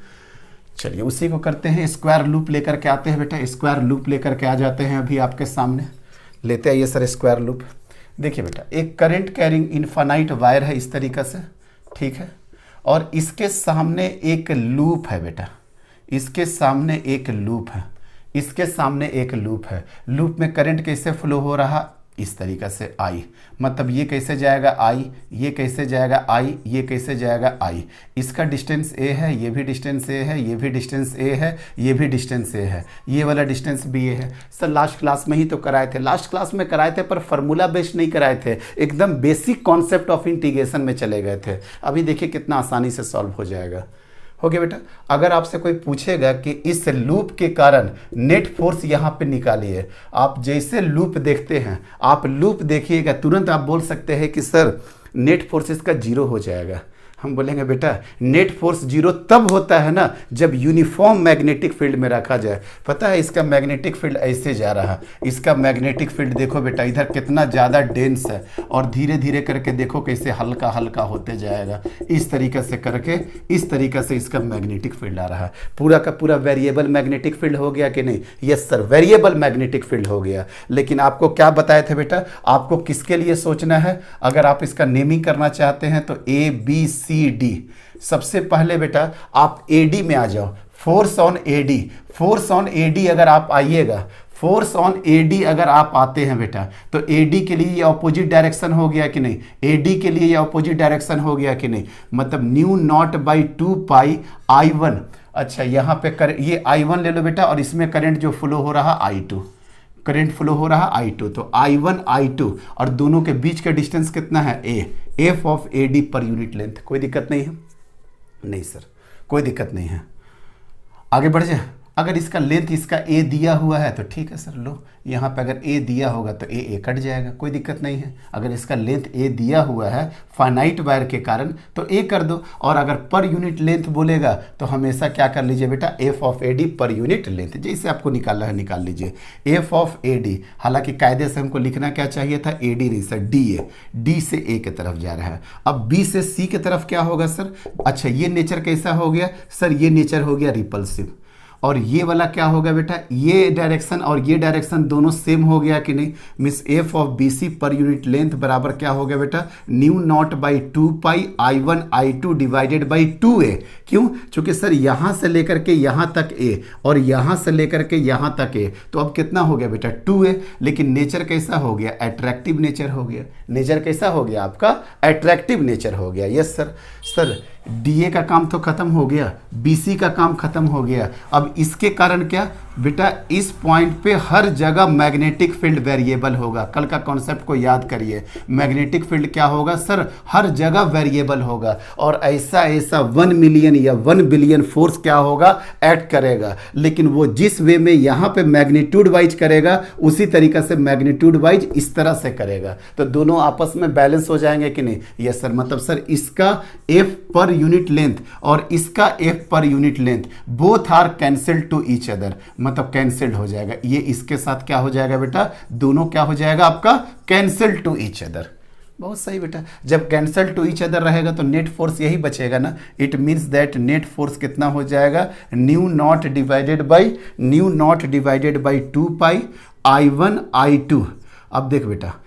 चलिए उसी को करते हैं, स्क्वायर लूप लेकर के आते हैं बेटा, स्क्वायर लूप लेकर के आ जाते हैं अभी आपके सामने। लेते आइए सर स्क्वायर लूप। देखिए बेटा एक करंट कैरिंग इनफाइनाइट वायर है इस तरीका से, ठीक है, और इसके सामने एक लूप है बेटा, इसके सामने एक लूप है, इसके सामने एक लूप है। लूप में करंट कैसे फ्लो हो रहा, इस तरीका से आई, मतलब ये कैसे जाएगा आई, ये कैसे जाएगा आई, ये कैसे जाएगा आई। इसका डिस्टेंस ए है, ये भी डिस्टेंस ए है, ये भी डिस्टेंस ए है, ये भी डिस्टेंस ए है, ये वाला डिस्टेंस भी ए है। सर लास्ट क्लास में ही तो कराए थे, लास्ट क्लास में कराए थे पर फार्मूला बेस्ड नहीं कराए थे, एकदम बेसिक कॉन्सेप्ट ऑफ इंटीग्रेशन में चले गए थे। अभी देखिए कितना आसानी से सॉल्व हो जाएगा। हो गया बेटा। अगर आपसे कोई पूछेगा कि इस लूप के कारण नेट फोर्स यहाँ पे निकालिए, आप जैसे लूप देखते हैं, आप लूप देखिएगा तुरंत आप बोल सकते हैं कि सर नेट फोर्स इसका जीरो हो जाएगा। हम बोलेंगे बेटा नेट फोर्स जीरो तब होता है ना जब यूनिफॉर्म मैग्नेटिक फील्ड में रखा जाए। पता है इसका मैग्नेटिक फील्ड ऐसे जा रहा है, इसका मैग्नेटिक फील्ड देखो बेटा इधर कितना ज़्यादा डेंस है और धीरे धीरे करके देखो कैसे हल्का हल्का होते जाएगा। इस तरीके से करके इस तरीके से इसका मैग्नेटिक फील्ड आ रहा है। पूरा का पूरा वेरिएबल मैग्नेटिक फील्ड हो गया कि नहीं? Yes sir, variable magnetic field हो गया। लेकिन आपको क्या बताए थे बेटा, आपको किसके लिए सोचना है? अगर आप इसका नेमिंग करना चाहते हैं तो ABC डी। सबसे पहले बेटा आप एडी में आ जाओ, force on AD. Force on AD अगर आप आइएगा, फोर्स ऑन एडी अगर आप आते हैं बेटा तो एडी के लिए ये ऑपोजिट डायरेक्शन हो गया कि नहीं? एडी के लिए ये ऑपोजिट डायरेक्शन हो गया कि नहीं? मतलब new not by 2 pi I1। अच्छा यहाँ पे ये I1 ले लो बेटा और इसमें करंट जो फ्लो हो रहा I2, करंट फ्लो हो रहा I2, तो I1 I2 और दोनों के बीच का डिस्टेंस कितना है? A। एफ ऑफ AD पर यूनिट लेंथ। कोई दिक्कत नहीं है? नहीं सर कोई दिक्कत नहीं है। आगे बढ़ जाए। अगर इसका लेंथ इसका A दिया हुआ है तो ठीक है सर, लो यहाँ पे अगर A दिया होगा तो A कट जाएगा, कोई दिक्कत नहीं है। अगर इसका लेंथ A दिया हुआ है फाइनाइट वायर के कारण तो A कर दो, और अगर पर यूनिट लेंथ बोलेगा तो हमेशा क्या कर लीजिए बेटा, एफ ऑफ AD पर यूनिट लेंथ। जैसे आपको निकालना है निकाल लीजिए एफ ऑफ AD। हालांकि कायदे से हमको लिखना क्या चाहिए था? AD नहीं सर, DA। D से A की तरफ जा रहा है। अब B से C की तरफ क्या होगा सर? अच्छा ये नेचर कैसा हो गया सर? ये नेचर हो गया रिपल्सिव। और ये वाला क्या होगा बेटा? ये डायरेक्शन और ये डायरेक्शन दोनों सेम हो गया कि नहीं? मिस एफ ऑफ BC पर यूनिट लेंथ बराबर क्या हो गया बेटा? Mu not by 2 pi I1 I2 divided by 2A। क्यों? क्योंकि सर यहाँ से लेकर के यहाँ तक A और यहाँ से लेकर के यहाँ तक A, तो अब कितना हो गया बेटा? 2A। लेकिन नेचर कैसा हो गया? अट्रैक्टिव नेचर हो गया। नेचर कैसा हो गया आपका? अट्रैक्टिव नेचर हो गया। Yes sir. सर DA का काम तो खत्म हो गया, BC का काम खत्म हो गया। अब इसके कारण क्या बेटा, इस पॉइंट पे हर जगह मैग्नेटिक फील्ड वेरिएबल होगा। कल का कॉन्सेप्ट को याद करिए। मैग्नेटिक फील्ड क्या होगा सर? हर जगह वेरिएबल होगा। और ऐसा 1 मिलियन या 1 बिलियन फोर्स क्या होगा? एक्ट करेगा। लेकिन वो जिस वे में यहाँ पे मैग्नीट्यूड वाइज करेगा उसी तरीके से मैग्नीट्यूड वाइज इस तरह से करेगा, तो दोनों आपस में बैलेंस हो जाएंगे कि नहीं? Yes sir. मतलब सर इसका एफ पर यूनिट लेंथ और इसका F per unit length both are cancelled to each other. मतलब कैंसिल्ड हो जाएगा। ये इसके साथ क्या हो जाएगा बेटा? दोनों क्या हो जाएगा आपका? Cancelled to each other. बहुत सही बेटा। जब कैंसिल टू ईच अदर रहेगा तो नेट फोर्स यही बचेगा ना। It means that net force कितना हो जाएगा? Mu not divided by 2 pi I1 I2। अब देख बेटा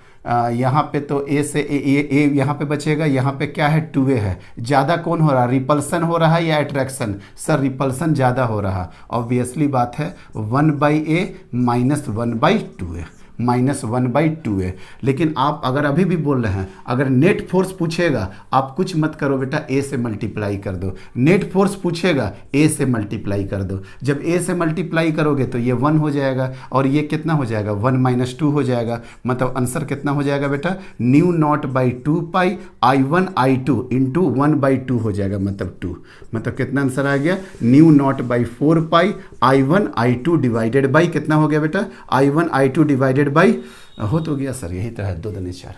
यहाँ पे तो A से A यहाँ पे बचेगा, यहाँ पे क्या है? 2A है। ज़्यादा कौन हो रहा है? रिपल्सन हो रहा है या अट्रैक्शन? सर रिपल्सन ज़्यादा हो रहा। ऑब्वियसली बात है 1/A माइनस 1/2A, -1/2A। लेकिन आप अगर अभी भी बोल रहे हैं, अगर नेट फोर्स पूछेगा आप कुछ मत करो बेटा, A से मल्टीप्लाई कर दो। नेट फोर्स पूछेगा A से मल्टीप्लाई कर दो। जब A से मल्टीप्लाई करोगे तो ये 1 हो जाएगा और ये कितना हो जाएगा? 1 - 2 हो जाएगा। मतलब आंसर कितना हो जाएगा बेटा? Mu not by 2 pi I1 I2 into 1/2 हो जाएगा, मतलब 2। मतलब कितना आंसर आ गया? New not by 4 pi I1 I2 divided by कितना हो गया बेटा? I1 I2 डिवाइडेड बाई हो तो गया सर, यही तो है 2 दूनी 4।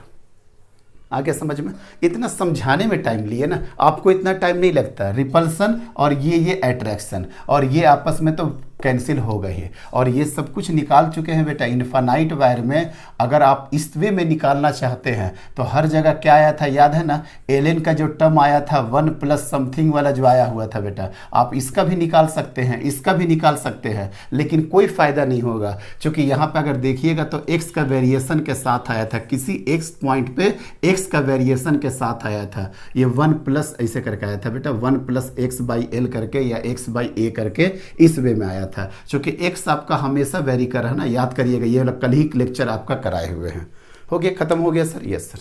आगे समझ में? इतना समझाने में टाइम लिए ना, आपको इतना टाइम नहीं लगता। रिपल्सन और ये अट्रैक्शन और ये आपस में तो कैंसिल हो गई है। और ये सब कुछ निकाल चुके हैं बेटा इनफाइनाइट वायर में। अगर आप इस वे में निकालना चाहते हैं तो हर जगह क्या आया था याद है ना? एलन का जो टर्म आया था 1 प्लस समथिंग वाला जो आया हुआ था बेटा, आप इसका भी निकाल सकते हैं, इसका भी निकाल सकते हैं, लेकिन कोई फायदा नहीं होगा। क्योंकि यहाँ पे अगर देखिएगा तो x का वेरिएशन के साथ आया था, किसी x पॉइंट पे x का वेरिएशन के साथ आया था। ये 1 प्लस ऐसे करके आया था बेटा, 1 प्लस x/l करके या x/a करके इस वे में आया था। क्योंकि x आपका हमेशा वेरी कर रहा है ना, याद करिएगा। ये वाला कल ही लेक्चर आपका कराए हुए हैं। हो गया, खत्म हो गया सर? Yes sir.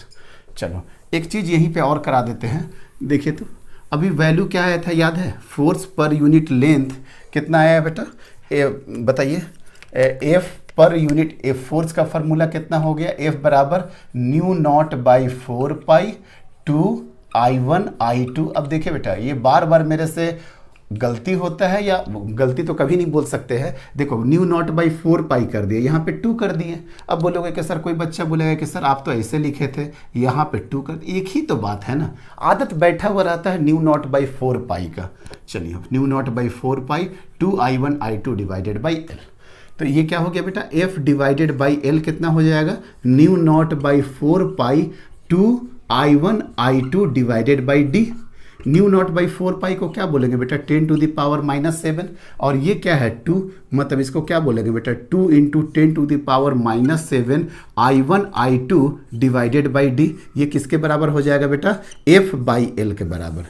चलो एक चीज़ यहीं पे और करा देते हैं। देखिए तो अभी वैल्यू क्या आया था याद है? फोर्स पर यूनिट लेंथ कितना आया बेटा? बताइए। F per unit F force का फॉर्मूला कितना हो गया? एफ बराबर mu not by 4 pi 2 I1 I2। अब देखिए बेटा ये बार बार मेरे से गलती होता है, या गलती तो कभी नहीं बोल सकते हैं। देखो न्यू नॉट बाई 4 पाई कर दिए, यहाँ पे 2 कर दिए। अब बोलोगे कि सर, कोई बच्चा बोलेगा कि सर आप तो ऐसे लिखे थे, यहाँ पे 2 कर दिए। एक ही तो बात है ना, आदत बैठा हुआ रहता है न्यू नॉट बाई 4 पाई का। चलिए, new not by 4 pi 2i1i2 divided by L. तो ये क्या हो गया बेटा, f डिवाइडेड बाई एल कितना हो जाएगा, mu not by 4 pi 2i1i2 divided by D. New not by 4 पाई को क्या बोलेंगे बेटा, 10 टू द पावर -7, और ये क्या है 2, मतलब इसको क्या बोलेंगे बेटा, 2 into 10 to the power -7 i1i2 divided by D. ये किसके बराबर हो जाएगा बेटा, f बाई एल के बराबर,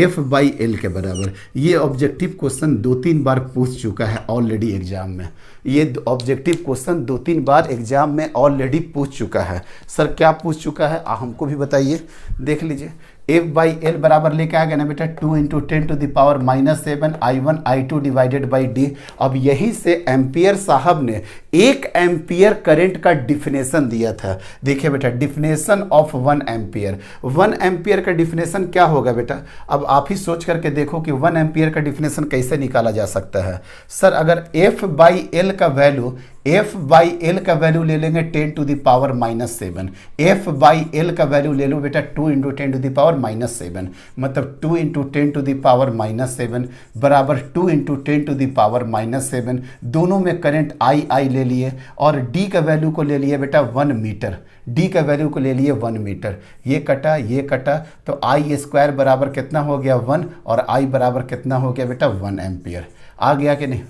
f बाई एल के बराबर। ये ऑब्जेक्टिव क्वेश्चन 2-3 बार पूछ चुका है ऑलरेडी एग्जाम में, ये ऑब्जेक्टिव क्वेश्चन 2-3 बार एग्जाम में ऑलरेडी पूछ चुका है। सर क्या पूछ चुका है, हमको भी बताइए, देख लीजिए। f बाई एल बराबर लेके आ गया ना बेटा, 2 into 10 to the power -7 i1i2 divided by D. अब यहीं से एम्पियर साहब ने 1 एम्पियर करंट का डिफिनेशन दिया था। देखिए बेटा, डिफिनेशन ऑफ 1 एम्पियर, 1 एम्पियर का डिफिनेशन क्या होगा बेटा, अब आप ही सोच करके देखो कि 1 एम्पियर का डिफिनेशन कैसे निकाला जा सकता है। सर अगर f बाई एल का वैल्यू, f बाई एल का वैल्यू ले लेंगे 10 to the power -7, f by L का वैल्यू ले लो बेटा 2 इंटू 10 टू द पावर -7, मतलब 2 इंटू 10 टू द पावर -7 बराबर 2 इंटू 10 टू द पावर -7। दोनों में करंट I ले लिए, और d का वैल्यू को ले लिए बेटा 1 मीटर, d का वैल्यू को ले लिए 1 मीटर। ये कटा, तो I स्क्वायर बराबर कितना हो गया 1, और I बराबर कितना हो गया बेटा 1 एम्पियर। आ गया कि नहीं,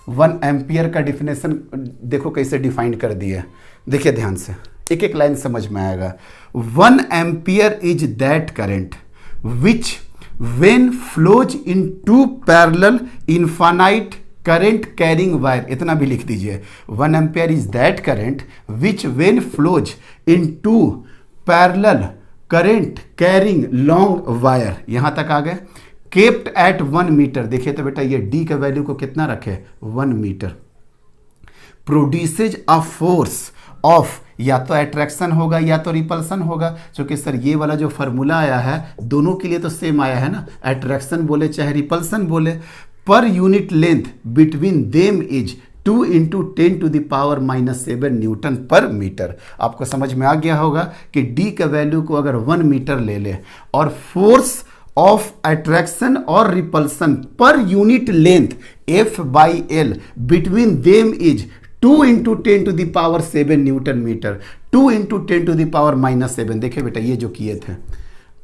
1 एम्पियर का डिफिनेशन देखो कैसे डिफाइन कर दिया। देखिए ध्यान से, एक एक लाइन समझ में आएगा। 1 ampere is that current which when flows in 2 parallel infinite current carrying wire, इतना भी लिख दीजिए। 1 ampere is that current which when flows in 2 parallel current carrying long wire, यहां तक आ गए। केप्ट एट 1 मीटर, देखिए तो बेटा ये d का वैल्यू को कितना रखे 1 metre. Produces a force of, या तो अट्रैक्शन होगा या तो रिपल्सन होगा, क्योंकि सर ये वाला जो फॉर्मूला आया है दोनों के लिए तो सेम आया है ना, अट्रैक्शन बोले चाहे रिपल्सन बोले। Per unit length between them is 2 into 10 to the power -7 newton per metre. आपको समझ में आ गया होगा कि d का वैल्यू को अगर 1 मीटर ले ले, और फोर्स ऑफ अट्रैक्शन और repulsion per unit length f by L between them is 2 into 10 to the power 7 newton metre, 2 into 10 to the power -7। देखिए बेटा ये जो किए थे,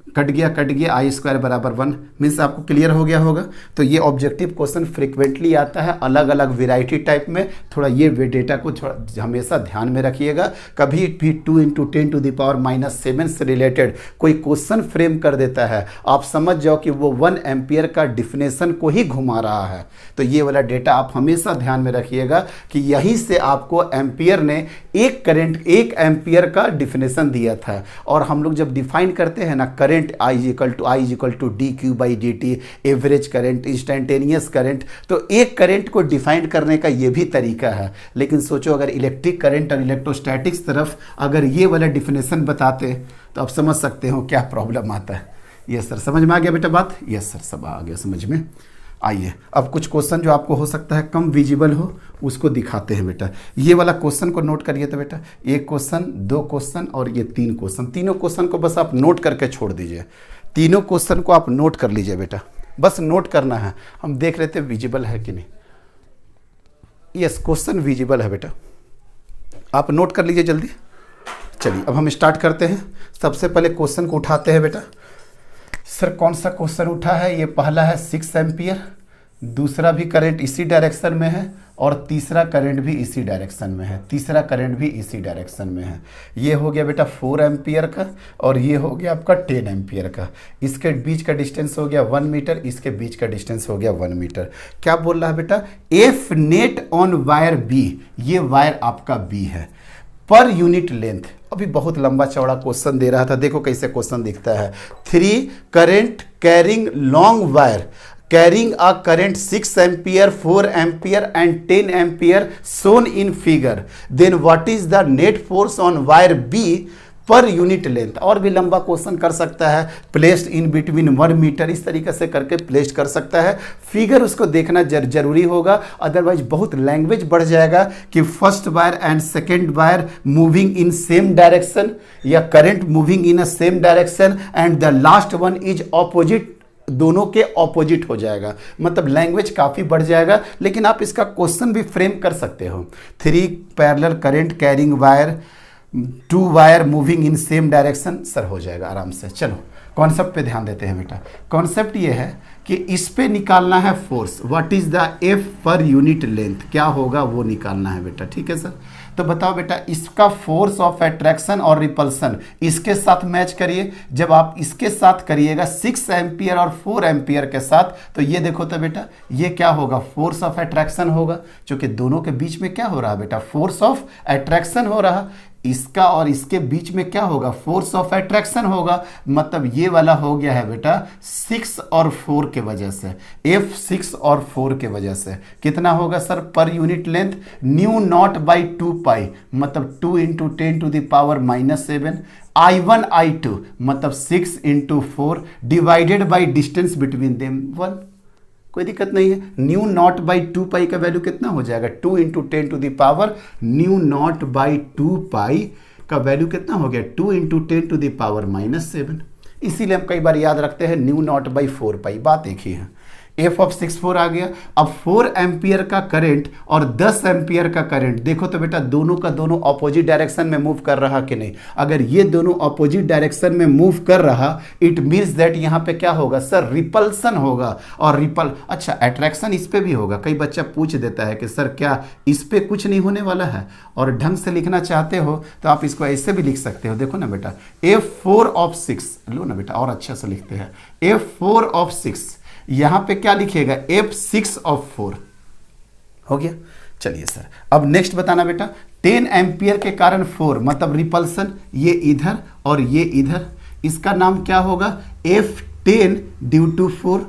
कट गया, I स्क्वायर बराबर 1, मीन्स आपको क्लियर हो गया होगा। तो ये ऑब्जेक्टिव क्वेश्चन फ्रिक्वेंटली आता है अलग अलग वेराइटी टाइप में, थोड़ा ये डेटा को थोड़ा हमेशा ध्यान में रखिएगा। कभी भी 2 इंटू 10 टू द पावर -7 से रिलेटेड कोई क्वेश्चन फ्रेम कर देता है, आप समझ जाओ कि वो 1 एम्पियर का डिफिनेशन को ही घुमा रहा है। तो ये वाला डेटा आप हमेशा ध्यान में रखिएगा कि यहीं से आपको एम्पियर ने एक करंट 1 एम्पियर का डिफिनेशन दिया था। और हम लोग जब डिफाइन करते हैं ना current, I equal to D Q by D T, average current, instantaneous current, तो एक करंट को डिफाइन करने का ये भी तरीका है। लेकिन सोचो अगर इलेक्ट्रिक करंट और इलेक्ट्रोस्टैटिक्स तरफ अगर ये वाला डिफिनेशन बताते तो आप समझ सकते हो क्या प्रॉब्लम आता है। यस सर, समझ में आ गया बेटा बात? यस सर, सब आ गया समझ में। आइए अब कुछ क्वेश्चन जो आपको हो सकता है कम विजिबल हो उसको दिखाते हैं बेटा। ये वाला क्वेश्चन को नोट करिए तो बेटा, 1 क्वेश्चन, 2 क्वेश्चन और ये 3 क्वेश्चन, तीनों क्वेश्चन को बस आप नोट करके छोड़ दीजिए। तीनों क्वेश्चन को आप नोट कर लीजिए बेटा, बस नोट करना है, हम देख रहे थे विजिबल है कि नहीं। यस, क्वेश्चन विजिबल है बेटा, आप नोट कर लीजिए जल्दी। चलिए अब हम स्टार्ट करते हैं। सबसे पहले क्वेश्चन को उठाते हैं बेटा। सर कौन सा क्वेश्चन उठा है? ये पहला है 6 एम्पियर, दूसरा भी करंट इसी डायरेक्शन में है और तीसरा करंट भी इसी डायरेक्शन में है, तीसरा करंट भी इसी डायरेक्शन में है। ये हो गया बेटा 4 एम्पियर का और ये हो गया आपका 10 एम्पियर का। इसके बीच का डिस्टेंस हो गया 1 मीटर, इसके बीच का डिस्टेंस हो गया 1 मीटर। क्या बोल रहा है बेटा? F net on wire B, ये वायर आपका बी है, पर यूनिट लेंथ। अभी बहुत लंबा चौड़ा क्वेश्चन दे रहा था, देखो कैसे क्वेश्चन दिखता है। 3 current carrying long wire carrying a current 6 ampere, 4 ampere and 10 ampere shown in figure, then what is the net force on wire B पर यूनिट लेंथ। और भी लंबा क्वेश्चन कर सकता है, प्लेस्ड इन बिटवीन 1 मीटर, इस तरीके से करके प्लेस्ड कर सकता है। फिगर उसको देखना जरूरी होगा, अदरवाइज बहुत लैंग्वेज बढ़ जाएगा कि first wire and second wire moving in same direction या current moving in a same direction and the last one is opposite, दोनों के ऑपोजिट हो जाएगा, मतलब लैंग्वेज काफ़ी बढ़ जाएगा। लेकिन आप इसका क्वेश्चन भी फ्रेम कर सकते हो। 3 parallel current carrying wire, 2 wire moving in same direction, sir हो जाएगा आराम से। चलो कॉन्सेप्ट पे ध्यान देते हैं बेटा। कॉन्सेप्ट ये है कि इस पे निकालना है force, what is the F per unit length, क्या होगा वो निकालना है बेटा। ठीक है सर, तो बताओ बेटा इसका फोर्स ऑफ अट्रैक्शन और रिपल्सन इसके साथ मैच करिए। जब आप इसके साथ करिएगा 6 एम्पियर और 4 एम्पियर के साथ, तो ये देखो तो बेटा ये क्या होगा, फोर्स ऑफ अट्रैक्शन होगा, क्योंकि दोनों के बीच में क्या हो रहा है बेटा, फोर्स ऑफ अट्रैक्शन हो रहा। इसका और इसके बीच में क्या होगा, फोर्स ऑफ अट्रैक्शन होगा, मतलब ये वाला हो गया है बेटा 6 और 4 के वजह से, F 6 और 4 के वजह से कितना होगा सर पर unit length, new not by 2 पाई, मतलब 2 into 10 to the power -7, I1 I2 मतलब 6 into 4 divided by distance between them 1। कोई दिक्कत नहीं है। न्यू नॉट बाई 2 पाई का वैल्यू कितना हो जाएगा, 2 into 10 to the power mu not by 2 pi का वैल्यू कितना हो गया, 2 इंटू 10 टू द पावर -7। इसीलिए हम कई बार याद रखते हैं न्यू नॉट बाई 4 पाई। बात एक ही है, एफ ऑफ 6 4 आ गया। अब 4 एम्पियर का करंट और 10 एम्पियर का करंट, देखो तो बेटा दोनों का दोनों ऑपोजिट डायरेक्शन में मूव कर रहा कि नहीं। अगर ये दोनों ऑपोजिट डायरेक्शन में मूव कर रहा, इट मीन्स दैट यहाँ पे क्या होगा सर, रिपल्सन होगा। और अच्छा अट्रैक्शन इस पे भी होगा। कई बच्चा पूछ देता है कि सर क्या इस पे कुछ नहीं होने वाला है, और ढंग से लिखना चाहते हो तो आप इसको ऐसे भी लिख सकते हो। देखो ना बेटा F4 ऑफ 6, लो ना बेटा और अच्छे से लिखते हैं, F4 ऑफ 6, यहां पे क्या लिखेगा, F6 ऑफ 4 हो गया। चलिए सर अब नेक्स्ट बताना बेटा, 10 एम्पियर के कारण 4 मतलब रिपल्सन, ये इधर और ये इधर, इसका नाम क्या होगा, F10 due to 4,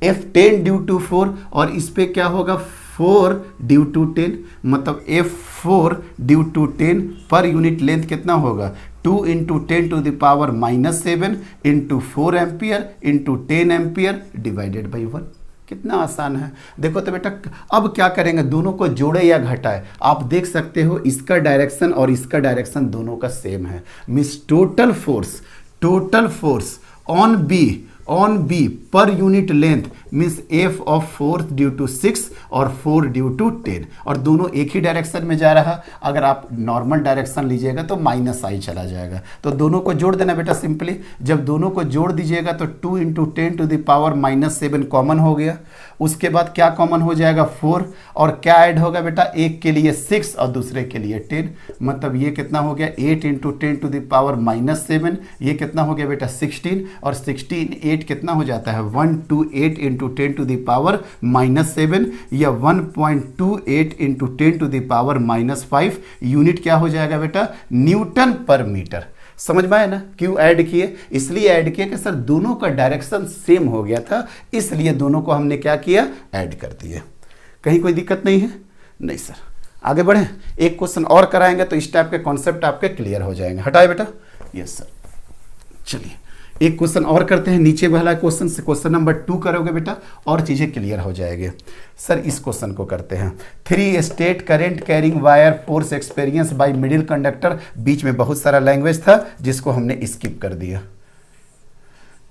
F10 due to 4, और इस पे क्या होगा 4 ड्यू टू 10, मतलब F4 ड्यू टू 10 पर यूनिट लेंथ कितना होगा, 2 into 10 to the power -7 into 4 ampere into 10 ampere divided by 1। कितना आसान है। देखो तो बेटा अब क्या करेंगे, दोनों को जोड़े या घटाए। आप देख सकते हो इसका डायरेक्शन और इसका डायरेक्शन दोनों का सेम है, means total force on B per unit length means F of 4 due to 6 और 4 ड्यू टू 10, और दोनों एक ही डायरेक्शन में जा रहा। अगर आप नॉर्मल डायरेक्शन लीजिएगा तो -I चला जाएगा, तो दोनों को जोड़ देना बेटा सिंपली। जब दोनों को जोड़ दीजिएगा तो 2 into 10 to the power -7 common हो गया। उसके बाद क्या कॉमन हो जाएगा 4, और क्या ऐड होगा बेटा, एक के लिए 6 और दूसरे के लिए 10, मतलब ये कितना हो गया 8 इंटू 10 टू द पावर -7, ये कितना हो गया बेटा 16, और 16 8 कितना हो जाता है 128 इंटू 10 टू द पावर -7 या 1.28 into 10 to the power -5। Unit क्या हो जाएगा बेटा, न्यूटन पर मीटर। समझ में आया ना, क्यों ऐड किए, इसलिए ऐड किए कि सर दोनों का डायरेक्शन सेम हो गया था, इसलिए दोनों को हमने क्या किया, ऐड कर दिए। कहीं कोई दिक्कत नहीं है, नहीं सर। आगे बढ़े, एक क्वेश्चन और कराएंगे तो इस टाइप के कॉन्सेप्ट आपके क्लियर हो जाएंगे। हटाए बेटा, यस सर। चलिए एक क्वेश्चन और करते हैं, नीचे वाला क्वेश्चन से क्वेश्चन नंबर 2 करोगे बेटा और चीजें क्लियर हो जाएंगे। सर इस क्वेश्चन को करते हैं, 3 straight current carrying wire force experience by middle conductor. बीच में बहुत सारा लैंग्वेज था जिसको हमने स्किप कर दिया।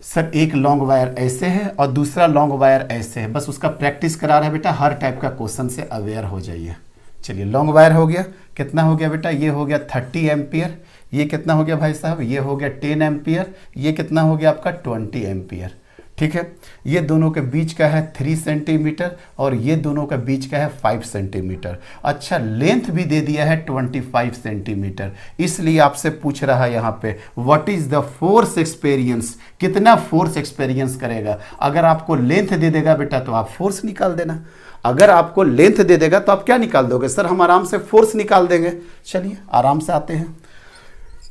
सर एक लॉन्ग वायर ऐसे है और दूसरा लॉन्ग वायर ऐसे है, बस उसका प्रैक्टिस करा रहा है बेटा, हर टाइप का क्वेश्चन से अवेयर हो जाइए। चलिए लॉन्ग वायर हो गया, कितना हो गया बेटा, ये हो गया 30 एम्पियर, ये कितना हो गया भाई साहब, ये हो गया 10 एम्पियर, ये कितना हो गया आपका 20 एम्पियर। ठीक है, ये दोनों के बीच का है 3 सेंटीमीटर और ये दोनों के बीच का है 5 सेंटीमीटर। अच्छा लेंथ भी दे दिया है 25 सेंटीमीटर, इसलिए आपसे पूछ रहा है यहाँ पे what is the force experience, कितना फोर्स एक्सपीरियंस करेगा। अगर आपको लेंथ दे देगा बेटा तो आप फोर्स निकाल देना, अगर आपको लेंथ दे देगा तो आप क्या निकाल दोगे, सर हम आराम से फोर्स निकाल देंगे। चलिए आराम से आते हैं,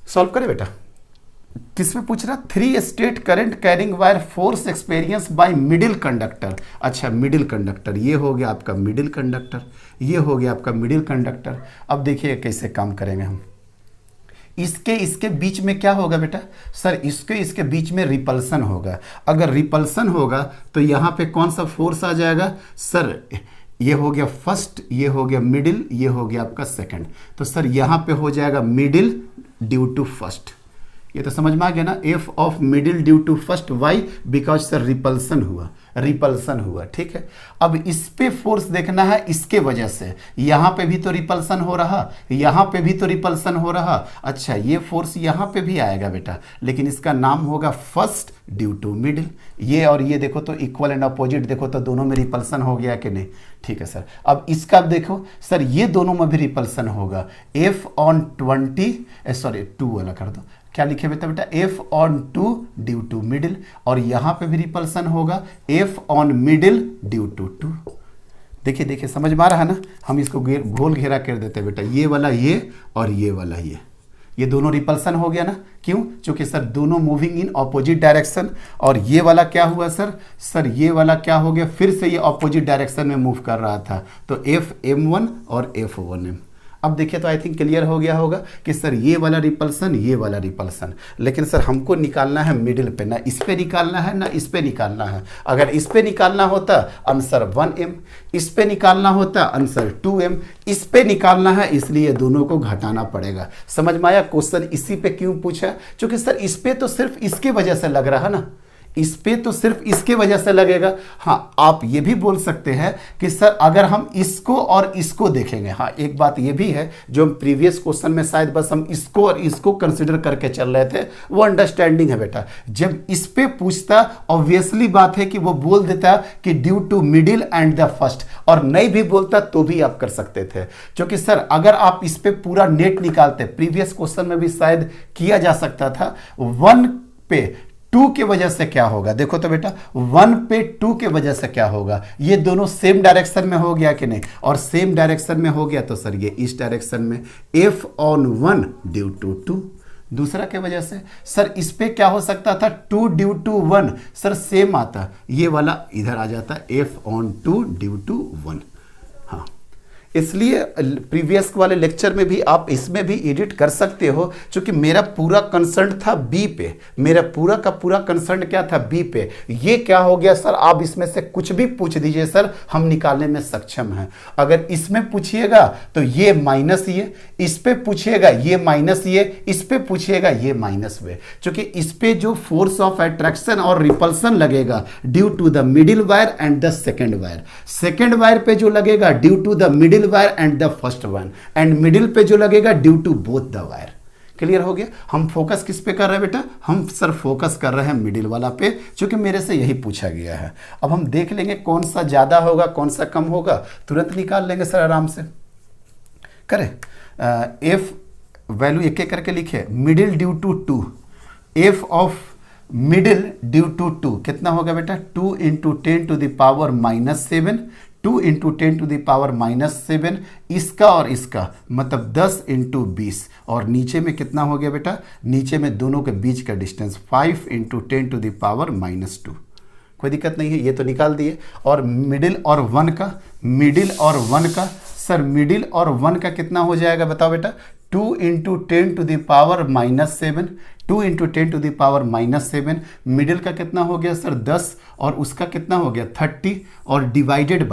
सॉल्व करें बेटा। किसमें पूछ रहा, 3 straight current carrying wire force experience by middle conductor. अच्छा मिडिल कंडक्टर, ये हो गया आपका मिडिल कंडक्टर, ये हो गया आपका मिडिल कंडक्टर। अब देखिए कैसे काम करेंगे हम, इसके इसके बीच में क्या होगा बेटा सर, इसके इसके बीच में रिपल्सन होगा। अगर रिपल्सन होगा तो यहाँ पे कौन सा फोर्स आ जाएगा सर, ये हो गया फर्स्ट, ये हो गया मिडिल, ये हो गया आपका सेकंड। तो सर यहाँ पे हो जाएगा मिडिल ड्यू टू फर्स्ट। ये तो समझ में आ गया ना, F of middle due to first, why because sir repulsion हुआ, रिपल्सन हुआ। ठीक है, अब इस पे फोर्स देखना है, इसके वजह से यहां पे भी तो रिपल्सन हो रहा, यहां पे भी तो रिपल्सन हो रहा। अच्छा, ये फोर्स यहां पे भी आएगा बेटा, लेकिन इसका नाम होगा फर्स्ट ड्यू टू मिडिल। ये और ये देखो तो इक्वल एंड अपोजिट, देखो तो दोनों में रिपल्सन हो गया कि नहीं। ठीक है सर, अब इसका देखो सर, ये दोनों में भी रिपल्सन होगा। एफ ऑन 20 सॉरी 2 वाला कर दो, क्या लिखे बेटा F on 2 due to middle, और यहां पे भी रिपल्सन होगा F on middle due to 2। देखिए देखिए समझ में आ रहा है ना, हम इसको गोल घेरा कर देते हैं बेटा, ये वाला ये और ये वाला ये दोनों रिपल्सन हो गया ना। क्यों? क्योंकि सर दोनों मूविंग इन ऑपोजिट डायरेक्शन। और ये वाला क्या हुआ सर ये वाला क्या हो गया, फिर से ये ऑपोजिट डायरेक्शन में मूव कर रहा था, तो एफ m1 और f1m। अब देखिए तो आई थिंक क्लियर हो गया होगा कि सर ये वाला रिपल्सन, ये वाला रिपल्सन, लेकिन सर हमको निकालना है मिडिल पे, ना इस पे निकालना है ना इस पे निकालना है। अगर इस पे निकालना होता आंसर 1m, इस पे निकालना होता आंसर 2m, इस पे निकालना है इसलिए दोनों को घटाना पड़ेगा। समझ में आया? क्वेश्चन इसी पे क्यों पूछा? क्योंकि सर इस पे तो सिर्फ इसके वजह से लग रहा है ना, इस पे तो सिर्फ इसके वजह से लगेगा। हाँ, आप ये भी बोल सकते हैं कि सर अगर हम इसको और इसको देखेंगे, हाँ एक बात ये भी है जो हम प्रीवियस क्वेश्चन में शायद बस हम इसको और इसको कंसिडर करके चल रहे थे, वो अंडरस्टैंडिंग है बेटा। जब इस पे पूछता ऑब्वियसली बात है कि वो बोल देता कि due to middle and the first, और नहीं भी बोलता तो भी आप कर सकते थे। क्योंकि सर अगर आप इस पे पूरा नेट निकालते, प्रीवियस क्वेश्चन में भी शायद किया जा सकता था, 1 पे 2 के वजह से क्या होगा, देखो तो बेटा 1 पे 2 के वजह से क्या होगा, ये दोनों सेम डायरेक्शन में हो गया कि नहीं, और सेम डायरेक्शन में हो गया तो सर ये इस डायरेक्शन में f ऑन 1 ड्यू टू 2। दूसरा के वजह से सर इस पे क्या हो सकता था, 2 ड्यू टू 1, सर सेम आता, ये वाला इधर आ जाता f ऑन 2 ड्यू टू 1। हाँ, इसलिए प्रीवियस वाले लेक्चर में भी आप इसमें भी एडिट कर सकते हो, क्योंकि मेरा पूरा कंसर्न था बी पे, मेरा पूरा का पूरा कंसर्न क्या था, बी पे। ये क्या हो गया सर, आप इसमें से कुछ भी पूछ दीजिए सर, हम निकालने में सक्षम हैं। अगर इसमें पूछिएगा तो ये माइनस ये, इस पे पूछिएगा ये माइनस ये, इस पे पूछिएगा ये माइनस वे, क्योंकि इस पे जो फोर्स ऑफ अट्रैक्शन और रिपल्सन लगेगा due to the middle wire and the second wire, second wire पे जो लगेगा due to the middle wire and the first one, and middle पे जो लगेगा due to both the wire. Clear हो गया? हम फोकस किस पे कर रहे हैं बेटा, हम सर फोकस कर रहे हैं मिडिल वाला पे, क्योंकि मेरे से यही पूछा गया है। अब हम देख लेंगे कौन सा ज्यादा होगा कौन सा कम होगा, तुरंत निकाल लेंगे सर आराम से। करें एफ वैल्यू एक एक करके लिखे, middle due to 2, F of middle due to 2 कितना होगा बेटा, 2 into 10 to the power -7, 2 into 10 to the power -7, इसका और इसका मतलब 10 इंटू 20, और नीचे में कितना हो गया बेटा, नीचे में दोनों के बीच का distance 5 into 10 to the power -2। कोई दिक्कत नहीं है, ये तो निकाल दिए। और मिडिल और 1 का, मिडिल और 1 का, सर मिडिल और 1 का कितना हो जाएगा बताओ बेटा, 2 into 10 to the power -7, 2 into 10 to the power -7, middle का कितना हो गया सर 10, और उसका कितना हो गया 30, और डिवाइडेड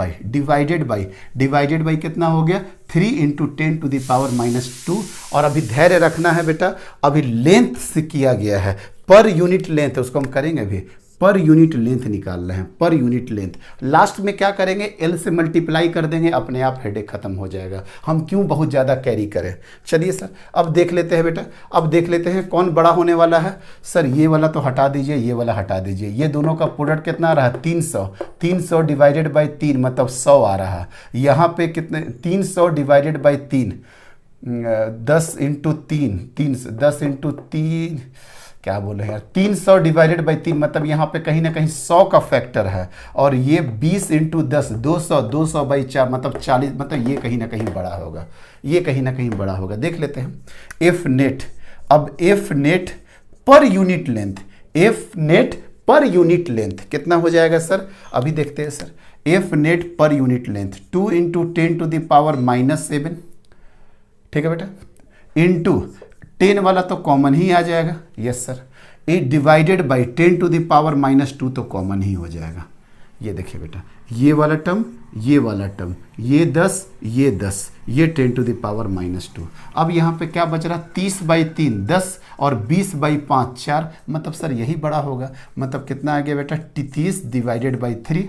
बाई कितना हो गया 3 इंटू 10 टू द पावर -2। और अभी धैर्य रखना है बेटा, अभी लेंथ से किया गया है, पर यूनिट लेंथ, उसको हम करेंगे अभी, पर यूनिट लेंथ निकाल रहे हैं, पर यूनिट लेंथ। लास्ट में क्या करेंगे, एल से मल्टीप्लाई कर देंगे, अपने आप हेडेक खत्म हो जाएगा, हम क्यों बहुत ज़्यादा कैरी करें। चलिए सर अब देख लेते हैं बेटा, अब देख लेते हैं कौन बड़ा होने वाला है। सर ये वाला तो हटा दीजिए, ये वाला हटा दीजिए, ये दोनों का प्रोडक्ट कितना रहा 300, 300 डिवाइडेड बाई 3 मतलब 100 आ रहा है। यहाँ पे कितने, 300 डिवाइडेड बाई 3, 10 इंटू 3, 10 इंटू 3 क्या बोले यार, 300 डिवाइडेड बाई 3 मतलब यहाँ पे कहीं ना कहीं 100 का फैक्टर है, और ये 20 इंटू 10 200, 200 बाई 4 मतलब 40, मतलब ये कहीं ना कहीं बड़ा होगा, ये कहीं ना कहीं बड़ा होगा। देख लेते हैं एफ नेट, अब F net per unit length, F net per unit length कितना हो जाएगा सर, अभी देखते हैं sir. F net per unit length 2 into 10 to the power -7, ठीक है बेटा, इंटू 10 वाला तो कॉमन ही आ जाएगा, yes sir. 8 divided by 10 to the power -2 तो कॉमन ही हो जाएगा। ये देखिए बेटा, ये वाला टर्म, ये वाला टर्म, ये 10, ये 10, ये 10 टू द पावर -2। अब यहाँ पे क्या बच रहा, 30/3 10 और 20/5 4, मतलब सर यही बड़ा होगा। मतलब कितना आ गया बेटा, 30 डिवाइडेड बाई 3,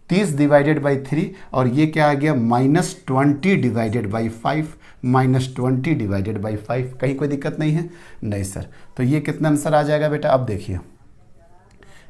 30 डिवाइडेड बाई 3, और ये क्या आ गया -20 डिवाइडेड बाई 5, -20 डिवाइडेड बाई 5। कहीं कोई दिक्कत नहीं है? नहीं सर। तो ये कितना आंसर आ जाएगा बेटा, अब देखिए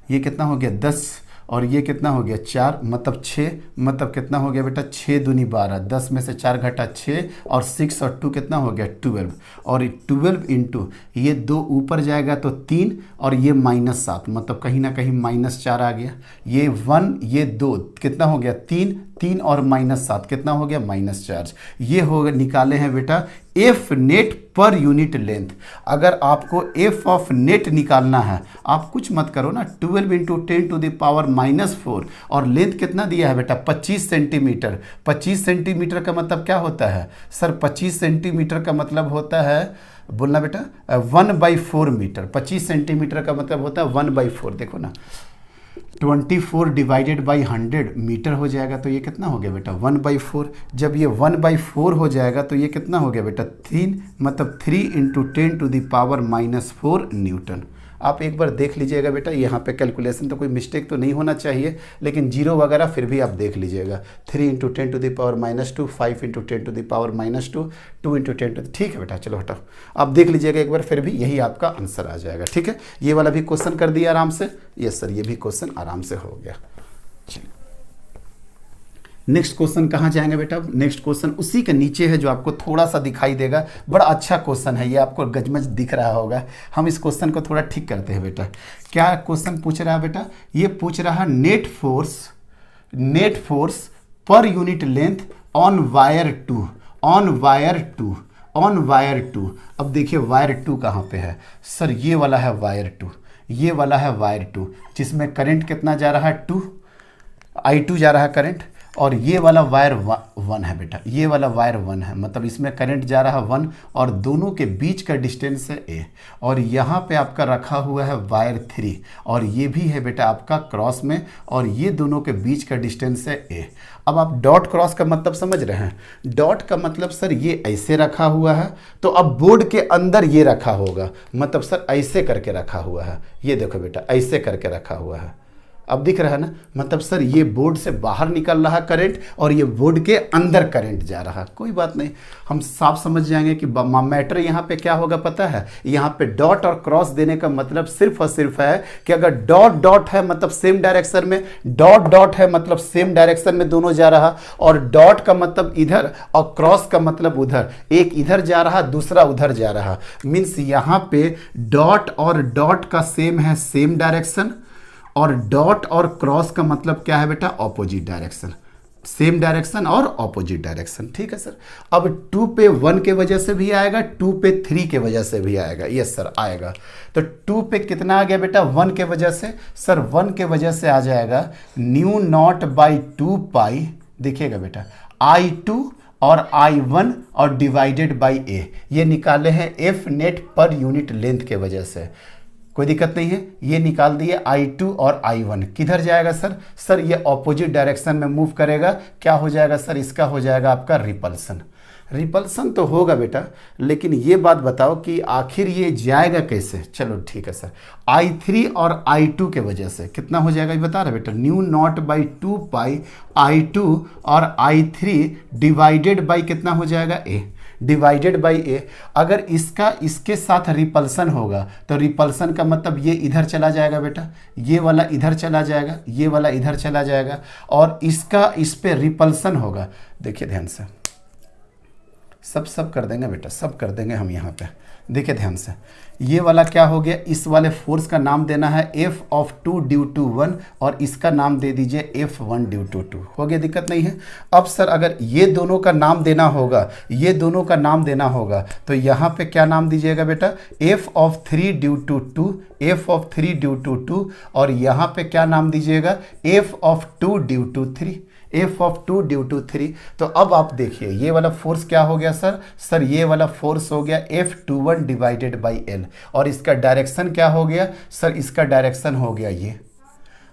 ये कितना हो गया 10, और ये कितना हो गया 4, मतलब 6, मतलब कितना हो गया बेटा 6 दूनी 12, 10 में से 4 घटा 6, और 6 और 2 कितना हो गया 12, और 12 इंटू ये 2 ऊपर जाएगा तो 3, और ये -7, मतलब कहीं ना कहीं -4 आ गया। ये 1, ये 2 कितना हो गया 3, 3 और -7 कितना हो गया -4। ये हो निकाले हैं बेटा F net per unit length. अगर आपको एफ ऑफ नेट निकालना है, आप कुछ मत करो ना, 12 इंटू 10 टू द पावर -4, और लेंथ कितना दिया है बेटा 25 सेंटीमीटर। 25 सेंटीमीटर का मतलब क्या होता है सर, 25 सेंटीमीटर का मतलब होता है, बोलना बेटा 1/4 मीटर। 25 सेंटीमीटर का मतलब होता है 1/4। देखो ना 24 डिवाइडेड बाई 100 मीटर हो जाएगा, तो ये कितना हो गया बेटा 1/4। जब ये 1/4 हो जाएगा तो ये कितना हो गया बेटा 3, मतलब 3 into 10 to the power -4 newton. आप एक बार देख लीजिएगा बेटा, यहाँ पे कैलकुलेशन तो कोई मिस्टेक तो नहीं होना चाहिए, लेकिन जीरो वगैरह फिर भी आप देख लीजिएगा। 3 into 10 to the power -2, 5 into 10 to the power -2, 2 into 10 to, ठीक है बेटा, चलो हटाओ। आप देख लीजिएगा एक बार, फिर भी यही आपका आंसर आ जाएगा। ठीक है, ये वाला भी क्वेश्चन कर दिया आराम से। यस सर, ये भी क्वेश्चन आराम से हो गया। चलिए नेक्स्ट क्वेश्चन कहाँ जाएंगे बेटा, नेक्स्ट क्वेश्चन उसी के नीचे है जो आपको थोड़ा सा दिखाई देगा। बड़ा अच्छा क्वेश्चन है ये, आपको गजमज दिख रहा होगा। हम इस क्वेश्चन को थोड़ा ठीक करते हैं बेटा। क्या क्वेश्चन पूछ रहा है बेटा, ये पूछ रहा है नेट फोर्स पर unit length on wire 2, on wire 2। अब देखिए वायर 2 कहाँ पे है सर, ये वाला है वायर 2, ये वाला है वायर 2, जिसमें करंट कितना जा रहा है 2, I2 जा रहा है करंट, और ये वाला वायर 1 है बेटा, ये वाला वायर 1 है, मतलब इसमें करंट जा रहा है 1, और दोनों के बीच का डिस्टेंस है a, और यहाँ पे आपका रखा हुआ है वायर 3, और ये भी है बेटा आपका क्रॉस में, और ये दोनों के बीच का डिस्टेंस है a। अब आप डॉट क्रॉस का मतलब समझ रहे हैं, डॉट का मतलब सर ये ऐसे रखा हुआ है, तो अब बोर्ड के अंदर ये रखा होगा, मतलब सर ऐसे करके रखा हुआ है। ये देखो बेटा ऐसे करके रखा हुआ है, अब दिख रहा है ना, मतलब सर ये बोर्ड से बाहर निकल रहा करंट, और ये बोर्ड के अंदर करंट जा रहा। कोई बात नहीं, हम साफ समझ जाएंगे कि मैटर यहाँ पे क्या होगा पता है, यहाँ पे डॉट और क्रॉस देने का मतलब सिर्फ और सिर्फ है कि अगर डॉट डॉट है मतलब सेम डायरेक्शन में, डॉट डॉट है मतलब सेम डायरेक्शन में दोनों जा रहा, और डॉट का मतलब इधर और क्रॉस का मतलब उधर, एक इधर जा रहा दूसरा उधर जा रहा। मीन्स यहाँ पे डॉट और डॉट का सेम है सेम डायरेक्शन, और डॉट और क्रॉस का मतलब क्या है बेटा ऑपोजिट डायरेक्शन, सेम डायरेक्शन और ऑपोजिट डायरेक्शन। ठीक है सर। अब 2 पे 1 के वजह से भी आएगा, 2 पे 3 के वजह से भी आएगा। यस सर आएगा। तो 2 पे कितना आ गया बेटा 1 के वजह से, सर 1 के वजह से आ जाएगा μ0/2π, देखिएगा बेटा I2 और I1 और डिवाइडेड बाई a। ये निकाले हैं F net per unit length के वजह से, कोई दिक्कत नहीं है। ये निकाल दिए I2 और I1 किधर जाएगा सर, सर ये ऑपोजिट डायरेक्शन में मूव करेगा। क्या हो जाएगा सर, इसका हो जाएगा आपका रिपल्सन। रिपल्सन तो होगा बेटा, लेकिन ये बात बताओ कि आखिर ये जाएगा कैसे। चलो ठीक है सर, I3 और I2 के वजह से कितना हो जाएगा ये बता रहा बेटा, μ0/2π I2 और I3 डिवाइडेड बाई कितना हो जाएगा a, डिवाइडेड बाई ए। अगर इसका इसके साथ रिपल्सन होगा तो रिपल्सन का मतलब ये इधर चला जाएगा बेटा, ये वाला इधर चला जाएगा, ये वाला इधर चला जाएगा, और इसका इस पे रिपल्सन होगा। देखिए ध्यान से, सब कर देंगे बेटा, सब कर देंगे हम यहाँ पे। देखिए ध्यान से, ये वाला क्या हो गया, इस वाले फोर्स का नाम देना है F(2) ड्यू टू 1, और इसका नाम दे दीजिए F1 ड्यू टू 2। हो गया, दिक्कत नहीं है। अब सर अगर ये दोनों का नाम देना होगा, ये दोनों का नाम देना होगा, तो यहाँ पे क्या नाम दीजिएगा बेटा, F(3) due to 2, F(3) due to 2, और यहाँ पे क्या नाम दीजिएगा, F(2) due to 3। F of 2 due to 3। तो अब आप देखिए ये वाला फोर्स क्या हो गया सर ये वाला फोर्स हो गया F21 डिवाइडेड बाई L, और इसका डायरेक्शन क्या हो गया सर, इसका डायरेक्शन हो गया ये,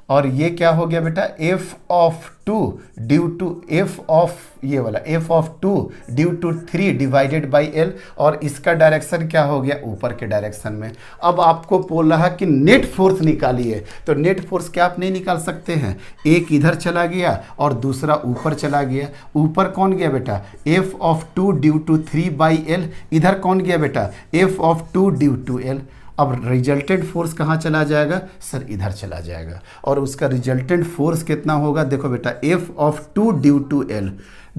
और ये क्या हो गया बेटा F of 2 due to F of ये वाला F of 2 due to 3 divided by L, और इसका डायरेक्शन क्या हो गया ऊपर के डायरेक्शन में। अब आपको बोल रहा कि नेट फोर्स निकालिए, तो नेट फोर्स क्या आप नहीं निकाल सकते हैं, एक इधर चला गया और दूसरा ऊपर चला गया। ऊपर कौन गया बेटा F of 2 due to 3 by L, इधर कौन गया बेटा F of 2 due to L। अब रिजल्टेंट फोर्स कहाँ चला जाएगा सर, इधर चला जाएगा, और उसका रिजल्टेंट फोर्स कितना होगा, देखो बेटा F of 2 due to L,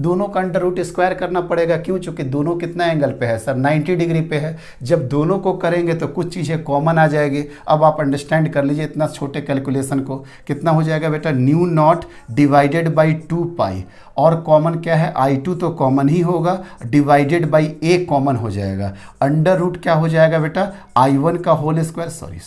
दोनों का अंडर रूट स्क्वायर करना पड़ेगा। क्यों? चूंकि दोनों कितना एंगल पे है सर, 90 डिग्री पे है। जब दोनों को करेंगे तो कुछ चीज़ें कॉमन आ जाएगी। अब आप अंडरस्टैंड कर लीजिए इतना छोटे कैलकुलेशन को, कितना हो जाएगा बेटा न्यू नॉट डिवाइडेड बाई 2 पाई, और कॉमन क्या है I2 तो कॉमन ही होगा, डिवाइडेड बाई A कॉमन हो जाएगा। अंडर रूट क्या हो जाएगा बेटा I1 का होल स्क्वायर, सॉरी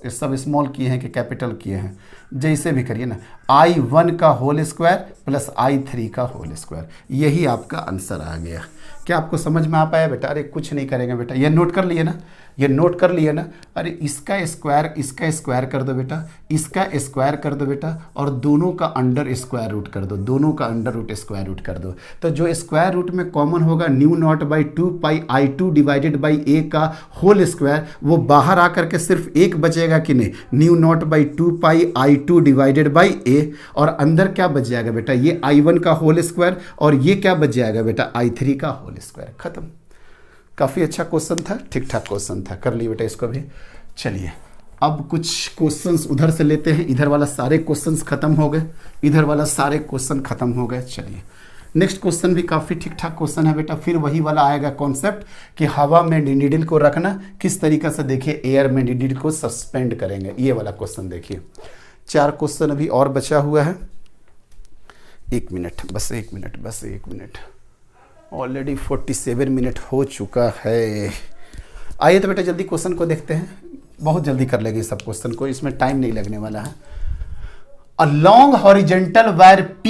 ये सब स्मॉल किए हैं कि कैपिटल किए हैं, जैसे भी करिए ना, I1 का होल स्क्वायर प्लस I3 का होल स्क्वायर, यही आपका आंसर आ गया। क्या आपको समझ में आ पाया बेटा? अरे कुछ नहीं करेंगे बेटा, ये नोट कर लिए ना, ये नोट कर लिए ना। अरे इसका स्क्वायर कर दो बेटा, इसका स्क्वायर कर दो बेटा, और दोनों का अंडर स्क्वायर रूट कर दो, दोनों का अंडर रूट स्क्वायर रूट कर दो। तो जो स्क्वायर रूट में कॉमन होगा new not by 2 pi I2 divided by A का होल स्क्वायर, वो बाहर आकर के सिर्फ एक बचेगा कि नहीं, new not by 2 pi I2 divided by A, और अंदर क्या बच जाएगा बेटा ये I1 का होल स्क्वायर, और ये क्या बच जाएगा बेटा I3 का होल स्क्वायर। खत्म। काफ़ी अच्छा क्वेश्चन था, ठीक ठाक क्वेश्चन था, कर लिए बेटा इसको भी। चलिए अब कुछ क्वेश्चंस उधर से लेते हैं, इधर वाला सारे क्वेश्चंस खत्म हो गए, इधर वाला सारे क्वेश्चन खत्म हो गए। चलिए नेक्स्ट क्वेश्चन भी काफ़ी ठीक ठाक क्वेश्चन है बेटा, फिर वही वाला आएगा कॉन्सेप्ट कि हवा में नीडल को रखना किस तरीके से, देखिए एयर में नीडल को सस्पेंड करेंगे, ये वाला क्वेश्चन देखिए। 4 क्वेश्चन अभी और बचा हुआ है, 1 मिनट, बस 1 मिनट, बस 1 मिनट, ऑलरेडी 47 मिनट हो चुका है। आइए तो बेटा जल्दी क्वेश्चन को देखते हैं, बहुत जल्दी कर लेंगे सब क्वेश्चन को, इसमें टाइम नहीं लगने वाला है। अ long horizontal wire P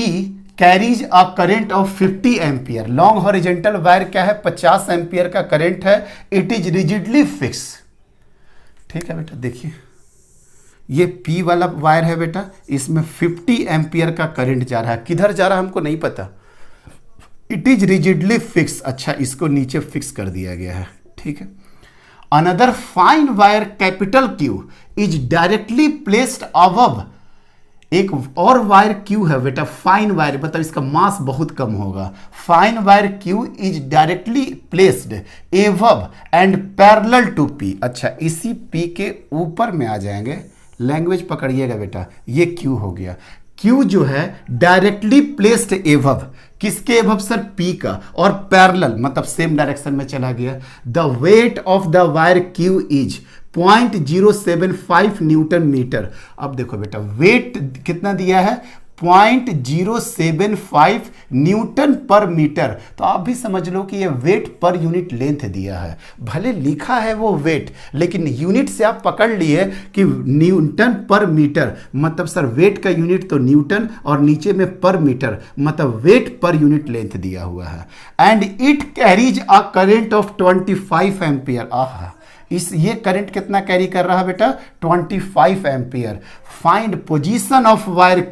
carries a current of 50 ampere. Long horizontal wire क्या है, 50 एम्पियर का करंट है। It is rigidly fix. ठीक है बेटा, देखिए ये P वाला वायर है बेटा, इसमें 50 एम्पियर का करंट जा रहा है, किधर जा रहा है हमको नहीं पता। इट इज रिजिडली फिक्स, अच्छा इसको नीचे फिक्स कर दिया गया है, ठीक है। Another fine wire capital Q is directly placed above. एक और वायर Q है बेटा, फाइन वायर, मतलब इसका मास बहुत कम होगा। Fine wire Q is directly placed above and parallel to P। अच्छा इसी P के ऊपर में आ जाएंगे, लैंग्वेज पकड़िएगा बेटा, ये Q हो गया। Q जो है डायरेक्टली प्लेस्ड एबव, किसके एबव सर, P का, और पैरेलल मतलब सेम डायरेक्शन में चला गया। The weight of the wire Q is 0.075 newton metre. अब देखो बेटा वेट कितना दिया है, 0.075 न्यूटन पर मीटर, तो आप भी समझ लो कि ये वेट पर यूनिट लेंथ दिया है। भले लिखा है वो वेट, लेकिन यूनिट से आप पकड़ लिए कि न्यूटन पर मीटर, मतलब सर वेट का यूनिट तो न्यूटन और नीचे में पर मीटर, मतलब वेट पर यूनिट लेंथ दिया हुआ है। And it carries a current of 25 ampere. आहा, ये करंट कितना कैरी कर रहा है बेटा, 25 ampere. Find position of wire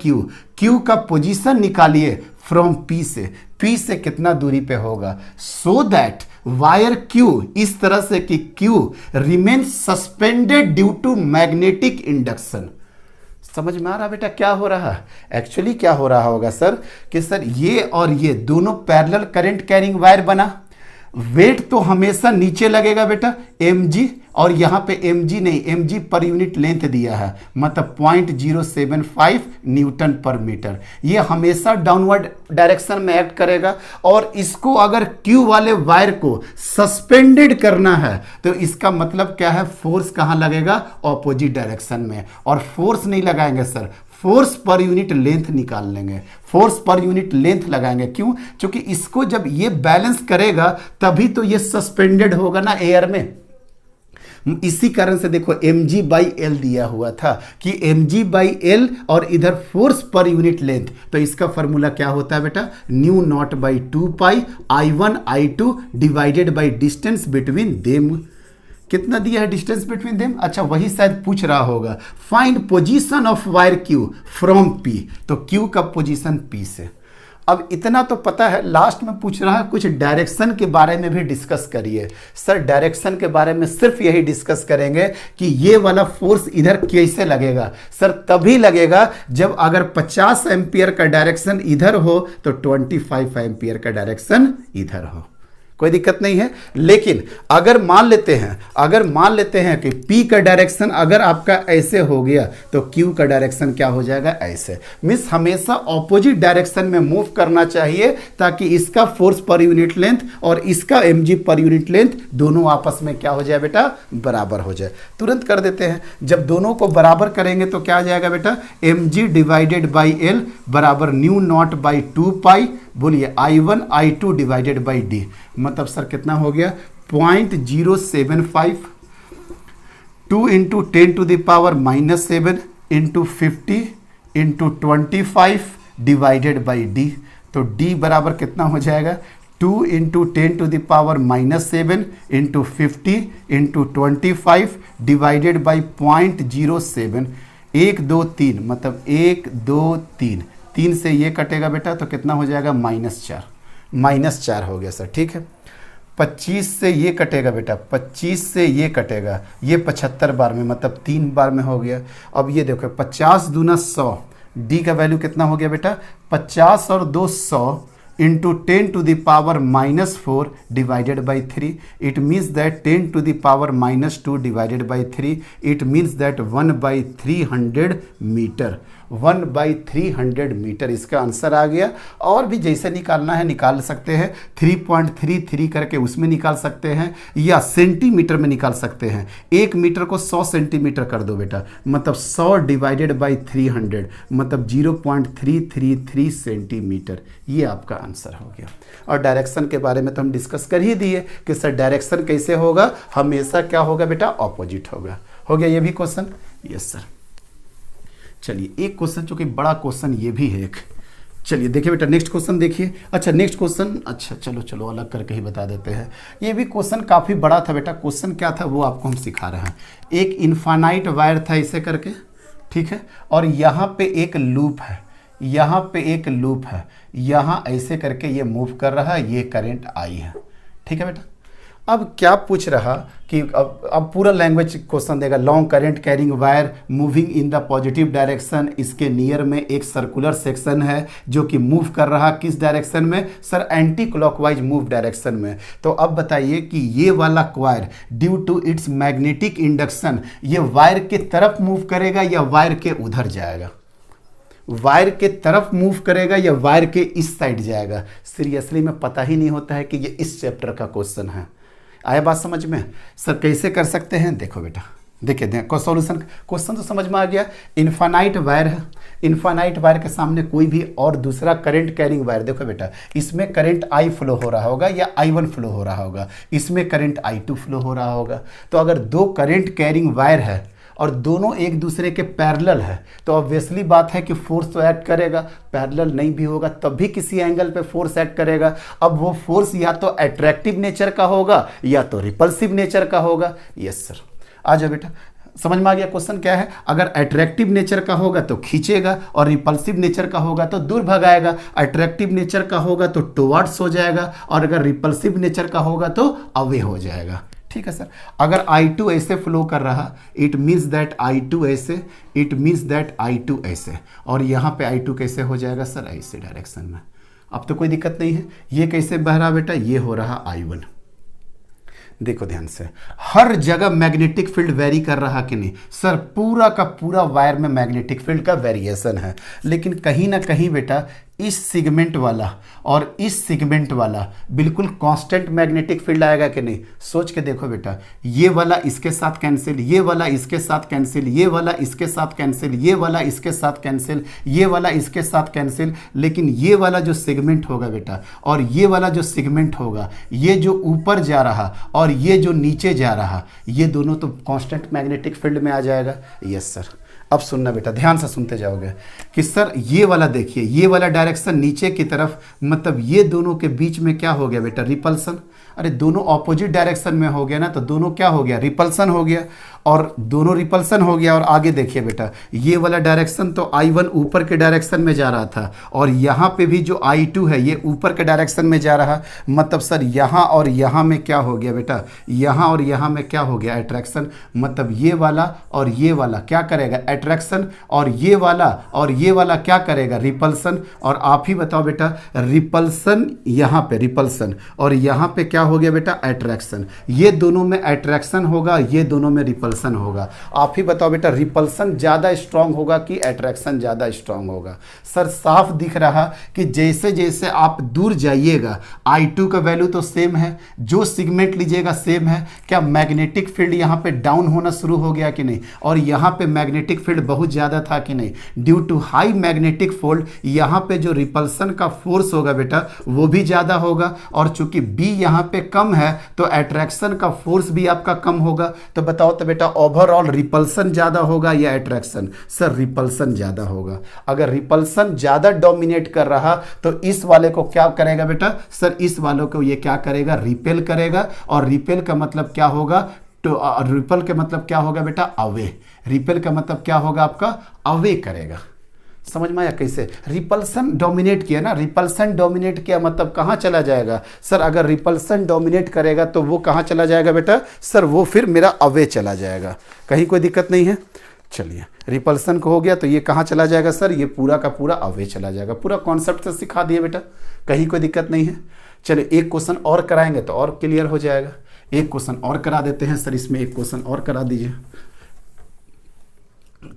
Q का पोजीशन निकालिए फ्रॉम P से, P से कितना दूरी पे होगा, सो दैट वायर Q, इस तरह से कि Q remain suspended due to magnetic induction. समझ में आ रहा बेटा क्या हो रहा है? एक्चुअली क्या हो रहा होगा सर कि सर ये और ये दोनों पैरेलल करंट कैरिंग वायर बना, वेट तो हमेशा नीचे लगेगा बेटा mg, और यहां पे mg नहीं, mg पर यूनिट लेंथ दिया है, मतलब 0.075 न्यूटन पर मीटर। ये हमेशा डाउनवर्ड डायरेक्शन में एक्ट करेगा, और इसको अगर Q वाले वायर को सस्पेंडेड करना है तो इसका मतलब क्या है, फोर्स कहां लगेगा, ऑपोजिट डायरेक्शन में। और फोर्स नहीं लगाएंगे सर, फोर्स पर यूनिट लेंथ निकाल लेंगे, फोर्स पर यूनिट लेंथ लगाएंगे। क्यों? क्योंकि इसको जब ये बैलेंस करेगा तभी तो ये सस्पेंडेड होगा ना एयर में। इसी कारण से देखो mg/l दिया हुआ था कि mg/l और इधर फोर्स पर यूनिट लेंथ, तो इसका फॉर्मूला क्या होता है बेटा, mu not by 2 I1 I2 divided by distance between them. कितना दिया है डिस्टेंस बिटवीन देम, अच्छा वही शायद पूछ रहा होगा। Find position of wire Q from P, तो क्यू का पोजीशन P से। अब इतना तो पता है, लास्ट में पूछ रहा है कुछ डायरेक्शन के बारे में भी डिस्कस करिए। सर डायरेक्शन के बारे में सिर्फ यही डिस्कस करेंगे कि ये वाला फोर्स इधर कैसे लगेगा। सर तभी लगेगा जब अगर 50 एम्पियर का डायरेक्शन इधर हो तो 25 एम्पियर का डायरेक्शन इधर हो, कोई दिक्कत नहीं है। लेकिन अगर मान लेते हैं कि P का डायरेक्शन अगर आपका ऐसे हो गया तो Q का डायरेक्शन क्या हो जाएगा, ऐसे। मीन्स हमेशा ऑपोजिट डायरेक्शन में मूव करना चाहिए ताकि इसका फोर्स पर यूनिट लेंथ और इसका mg पर यूनिट लेंथ दोनों आपस में क्या हो जाए बेटा, बराबर हो जाए। तुरंत कर देते हैं, जब दोनों को बराबर करेंगे तो क्या आ जाएगा बेटा, mg डिवाइडेड बाई l बराबर न्यू नॉट बाई 2 बोलिए I1 I2 divided by d, मतलब सर कितना हो गया 0.075 2 into 10 to the power -7 into 50 into 25 divided by d, तो d बराबर कितना हो जाएगा 2 into 10 to the power -7 into 50 into 25 divided by 0.07। 1 2 3 मतलब 1 2 3, 3 से ये कटेगा बेटा तो कितना हो जाएगा -4 हो गया सर, ठीक है। 25 से ये कटेगा बेटा, 25 से ये कटेगा, ये 75 बार में मतलब 3 बार में हो गया। अब ये देखो 50 दूना 100, डी का वैल्यू कितना हो गया बेटा 50 और 2 100 into 10 to the power -4 divided by 3। It means that 10 to the power -2 divided by 3, it means that 1/300 metre, 1/300 metre इसका आंसर आ गया। और भी जैसे निकालना है निकाल सकते हैं, 3.33 करके उसमें निकाल सकते हैं या सेंटीमीटर में निकाल सकते हैं। 1 मीटर को 100 सेंटीमीटर कर दो बेटा, मतलब 100 डिवाइडेड बाई 300 मतलब 0.333 सेंटीमीटर, ये आपका आंसर हो गया। और डायरेक्शन के बारे में तो हम डिस्कस कर ही दिए कि सर डायरेक्शन कैसे होगा, हमेशा क्या होगा बेटा, ऑपोजिट होगा। हो गया ये भी क्वेश्चन, यस सर। चलिए एक क्वेश्चन जो कि बड़ा क्वेश्चन ये भी है एक, चलिए देखिए बेटा नेक्स्ट क्वेश्चन देखिए। अच्छा नेक्स्ट क्वेश्चन, अच्छा चलो अलग करके ही बता देते हैं। ये भी क्वेश्चन काफ़ी बड़ा था बेटा। क्वेश्चन क्या था वो आपको हम सिखा रहे हैं। एक इनफाइनाइट वायर था इसे करके, ठीक है, और यहाँ पे एक लूप है, यहाँ पे एक लूप है, यहाँ ऐसे करके ये मूव कर रहा है, ये करंट आई है, ठीक है बेटा। अब क्या पूछ रहा कि अब पूरा लैंग्वेज क्वेश्चन देगा। Long current carrying wire moving in the positive direction, इसके नियर में एक सर्कुलर सेक्शन है जो कि मूव कर रहा किस डायरेक्शन में, sir anti clockwise move direction में। तो अब बताइए कि ये वाला wire due to its magnetic induction ये वायर के तरफ मूव करेगा या वायर के उधर जाएगा, वायर के तरफ मूव करेगा या वायर के इस साइड जाएगा। सीरियसली में पता ही नहीं होता है कि ये इस चैप्टर का क्वेश्चन है। आया बात समझ में? सर कैसे कर सकते हैं, देखो बेटा, देखिए सॉल्यूशन, क्वेश्चन तो समझ में आ गया। इनफाइनाइट वायर है, इनफाइनाइट वायर के सामने कोई भी और दूसरा करंट कैरिंग वायर, देखो बेटा इसमें करंट I फ्लो हो रहा होगा या I1 फ्लो हो रहा होगा, इसमें करंट I2 फ्लो हो रहा होगा। तो अगर दो करंट कैरिंग वायर है और दोनों एक दूसरे के पैरेलल है तो ऑब्वियसली बात है कि फोर्स तो एक्ट करेगा। पैरेलल नहीं भी होगा तब भी किसी एंगल पे फोर्स एक्ट करेगा। अब वो फोर्स या तो अट्रैक्टिव नेचर का होगा या तो रिपल्सिव नेचर का होगा। यस सर, आ जाओ बेटा, समझ में आ गया क्वेश्चन क्या है। अगर अट्रैक्टिव नेचर का होगा तो खींचेगा और रिपल्सिव नेचर का होगा तो दूर भगाएगा। अट्रैक्टिव नेचर का होगा तो टुवर्ड्स हो जाएगा और अगर रिपल्सिव नेचर का होगा तो अवे हो जाएगा। ठीक है सर, अगर I2 ऐसे फ्लो कर रहा इट मीन्स दैट I2 ऐसे, इट मीन्स दैट I2 ऐसे, और यहाँ पे I2 कैसे हो जाएगा सर, ऐसे डायरेक्शन में। अब तो कोई दिक्कत नहीं है। ये कैसे बह रहा बेटा, ये हो रहा I1। देखो ध्यान से, हर जगह मैग्नेटिक फील्ड वेरी कर रहा कि नहीं सर, पूरा का पूरा वायर में मैग्नेटिक फील्ड का वेरिएशन है, लेकिन कहीं ना कहीं बेटा इस सेगमेंट वाला और इस सेगमेंट वाला बिल्कुल कांस्टेंट मैग्नेटिक फील्ड आएगा कि नहीं? सोच के देखो बेटा, ये वाला इसके साथ कैंसिल, ये वाला इसके साथ कैंसिल, ये वाला इसके साथ कैंसिल, ये वाला इसके साथ कैंसिल, ये वाला इसके साथ कैंसिल, लेकिन ये वाला जो सेगमेंट होगा बेटा और ये वाला जो सेगमेंट होगा, ये जो ऊपर जा रहा और ये जो नीचे जा रहा, ये दोनों तो कांस्टेंट मैग्नेटिक फील्ड में आ जाएगा। Yes sir. अब सुनना बेटा, ध्यान से सुनते जाओगे कि सर ये वाला देखिए, ये वाला डायरेक्शन नीचे की तरफ, मतलब ये दोनों के बीच में क्या हो गया बेटा? रिपल्सन। अरे दोनों ऑपोजिट डायरेक्शन में हो गया ना, तो दोनों क्या हो गया? रिपल्सन हो गया। और दोनों रिपल्सन हो गया। और आगे देखिए बेटा, ये वाला डायरेक्शन तो I1 ऊपर के डायरेक्शन में जा रहा था और यहाँ पे भी जो I2 है ये ऊपर के डायरेक्शन में जा रहा, मतलब सर यहाँ और यहाँ में क्या हो गया बेटा? यहाँ और यहाँ में क्या हो गया? अट्रैक्शन। मतलब ये वाला और ये वाला क्या करेगा? अट्रैक्शन। और ये वाला क्या करेगा? रिपल्सन। और आप ही बताओ बेटा, रिपल्सन यहाँ पे रिपल्सन और यहाँ पे क्या हो गया बेटा? अट्रैक्शन। ये दोनों में अट्रैक्शन होगा, ये दोनों में रिपल्सन होगा। आप ही बताओ बेटा, रिपल्सन ज्यादा स्ट्रांग होगा कि अट्रैक्शन ज्यादा स्ट्रांग होगा? सर साफ दिख रहा कि जैसे जैसे आप दूर जाइएगा, I2 का वैल्यू तो सेम है, जो सेगमेंट लीजिएगा सेम है। क्या मैग्नेटिक फील्ड यहाँ पे डाउन होना शुरू हो गया कि नहीं? और यहाँ पे मैग्नेटिक फील्ड बहुत ज्यादा था कि नहीं? Due to high magnetic field यहाँ पे जो रिपल्सन का फोर्स होगा बेटा वो भी ज्यादा होगा। और चूंकि B यहाँ पे कम है तो अट्रैक्शन का फोर्स भी आपका कम होगा। तो बताओ तो बेटा, ओवरऑल रिपल्सन ज्यादा होगा या अट्रैक्शन? सर रिपल्सन ज्यादा होगा। अगर रिपल्सन ज्यादा डोमिनेट कर रहा तो इस वाले को क्या करेगा बेटा? सर इस वालों को ये क्या करेगा? रिपेल करेगा। और रिपेल का मतलब क्या होगा? तो रिपेल का मतलब क्या होगा बेटा? अवे। रिपेल का मतलब क्या होगा आपका? अवे करेगा। समझ में आया कैसे? रिपल्सन डोमिनेट किया ना, रिपल्सन डोमिनेट किया मतलब कहाँ चला जाएगा? सर अगर रिपल्सन डोमिनेट करेगा तो वो कहाँ चला जाएगा बेटा? सर वो फिर मेरा अवे चला जाएगा। कहीं कोई दिक्कत नहीं है? चलिए, रिपल्सन को हो गया तो ये कहाँ चला जाएगा? सर ये पूरा का पूरा अवे चला जाएगा। पूरा कॉन्सेप्ट से सिखा दिए बेटा, कहीं कोई दिक्कत नहीं है। चलिए एक क्वेश्चन और कराएंगे तो और क्लियर हो जाएगा। एक क्वेश्चन और करा देते हैं सर, इसमें एक क्वेश्चन और करा दीजिए।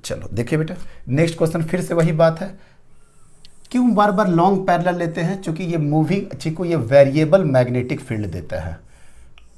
चलो देखिए बेटा, नेक्स्ट क्वेश्चन फिर से वही बात है, क्यों बार बार लॉन्ग पैरेलल लेते हैं? क्योंकि ये मूविंग चिको ये वेरिएबल मैग्नेटिक फील्ड देता है।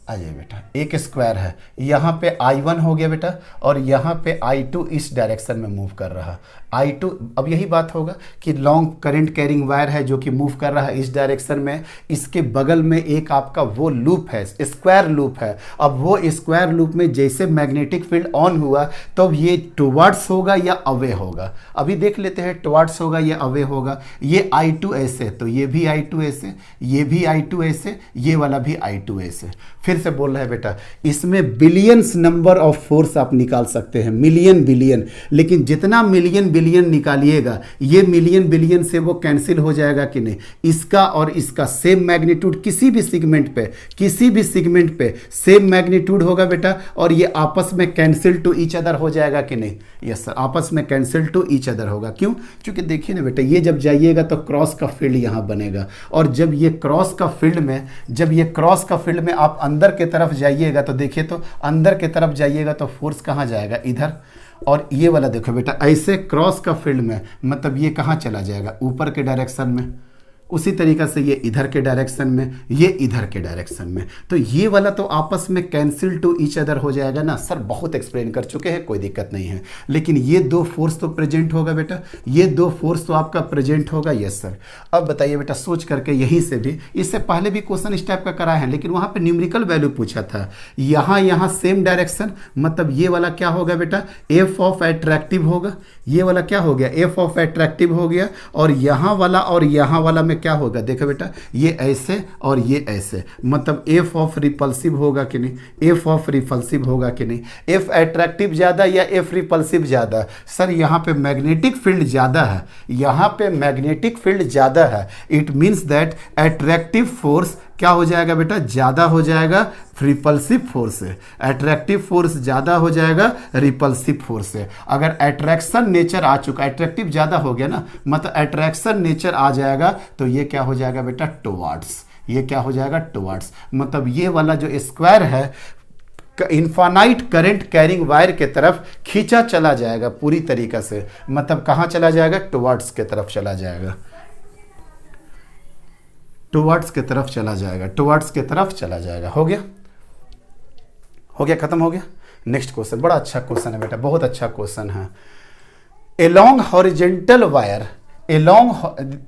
आ जाइए बेटा, एक स्क्वायर है, यहाँ पे I1 हो गया बेटा और यहाँ पे I2 इस डायरेक्शन में मूव कर रहा। I2 अब यही बात होगा कि लॉन्ग करंट कैरिंग वायर है जो कि मूव कर रहा है इस डायरेक्शन में। इसके बगल में एक आपका वो लूप है, स्क्वायर लूप है। अब वो स्क्वायर लूप में जैसे मैग्नेटिक फील्ड ऑन हुआ तो ये टुवर्ड्स होगा या अवे होगा? अभी देख लेते हैं, टुवर्ड्स होगा या अवे होगा। ये I2 ऐसे तो ये भी I2 ऐसे, ये भी I2 ऐसे, ये वाला भी I2 ऐसे। फिर से बोल रहा है बेटा, इसमें बिलियंस नंबर ऑफ फोर्स आप निकाल सकते हैं, मिलियन बिलियन, लेकिन जितना मिलियन बिलियन निकालिएगा ये मिलियन बिलियन से वो कैंसिल हो जाएगा कि नहीं? इसका और इसका सेम मैग्नीट्यूड किसी भी सेगमेंट पे सेम मैग्नीट्यूड होगा बेटा और ये आपस में कैंसिल टू ईच अदर हो जाएगा कि नहीं? यस सर, आपस में कैंसिल टू ईच अदर होगा। क्यों? क्योंकि देखिए ना बेटा, ये जब जाइएगा तो क्रॉस का फील्ड यहाँ बनेगा और जब ये क्रॉस का फील्ड में आप अंदर के तरफ जाइएगा तो देखिए, तो अंदर के तरफ जाइएगा तो फोर्स कहाँ जाएगा? इधर। और ये वाला देखो बेटा, ऐसे क्रॉस का फील्ड में मतलब ये कहाँ चला जाएगा? ऊपर के डायरेक्शन में। उसी तरीक़ा से ये इधर के डायरेक्शन में, ये इधर के डायरेक्शन में। तो ये वाला तो आपस में कैंसिल टू ईच अदर हो जाएगा ना। सर बहुत एक्सप्लेन कर चुके हैं, कोई दिक्कत नहीं है, लेकिन ये दो फोर्स तो प्रेजेंट होगा बेटा, ये दो फोर्स तो आपका प्रेजेंट होगा। Yes sir. अब बताइए बेटा, सोच करके यहीं से भी, इससे पहले भी क्वेश्चन इस टाइप का कराए हैं लेकिन वहाँ पर न्यूमेरिकल वैल्यू पूछा था। यहाँ सेम डायरेक्शन, मतलब ये वाला क्या होगा बेटा? एफ ऑफ एट्रैक्टिव होगा। ये वाला क्या हो गया? एफ ऑफ एट्रैक्टिव हो गया। और यहाँ वाला में क्या होगा? देखो बेटा, ये ऐसे और ये ऐसे, मतलब एफ ऑफ रिपल्सिव होगा कि नहीं? एफ ऑफ रिपल्सिव होगा कि नहीं? एफ एट्रैक्टिव ज्यादा या एफ रिपल्सिव ज्यादा? सर यहाँ पे मैग्नेटिक फील्ड ज्यादा है, यहाँ पे मैग्नेटिक फील्ड ज्यादा है। It means that attractive force क्या हो जाएगा बेटा? ज्यादा हो जाएगा रिपल्सिव फोर्स से। अट्रैक्टिव फोर्स ज्यादा हो जाएगा रिपल्सिव फोर्स से। अगर अट्रैक्शन नेचर आ चुका, अट्रैक्टिव ज्यादा हो गया ना, मतलब अट्रैक्शन नेचर आ जाएगा तो ये क्या हो जाएगा बेटा? टुवर्ड्स। ये क्या हो जाएगा? टुवर्ड्स। मतलब ये वाला जो स्क्वायर है इनफाइनाइट करंट कैरिंग वायर के तरफ खींचा चला जाएगा पूरी तरीका से। मतलब कहाँ चला जाएगा? टुवर्ड्स के तरफ चला जाएगा। टुवर्ड्स की तरफ चला जाएगा, टुवर्ड्स की तरफ चला जाएगा। हो गया, हो गया, खत्म हो गया। नेक्स्ट क्वेश्चन, बड़ा अच्छा क्वेश्चन है बेटा, बहुत अच्छा क्वेश्चन है। एलोंग हॉरिजेंटल वायर, एलोंग,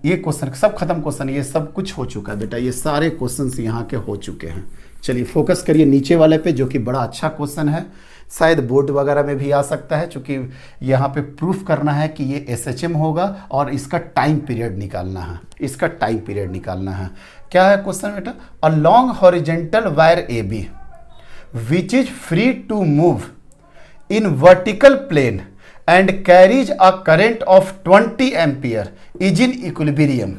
ये क्वेश्चन सब खत्म क्वेश्चन, ये सब कुछ हो चुका है बेटा, ये सारे क्वेश्चंस यहाँ के हो चुके हैं। चलिए फोकस करिए नीचे वाले पे, जो कि बड़ा अच्छा क्वेश्चन है, शायद बोर्ड वगैरह में भी आ सकता है, क्योंकि यहाँ पे प्रूफ करना है कि ये एसएचएम होगा और इसका टाइम पीरियड निकालना है, इसका टाइम पीरियड निकालना है। क्या है क्वेश्चन बेटा? A long horizontal wire A B which is free to move in vertical plane and carries a current of 20 ampere is in equilibrium।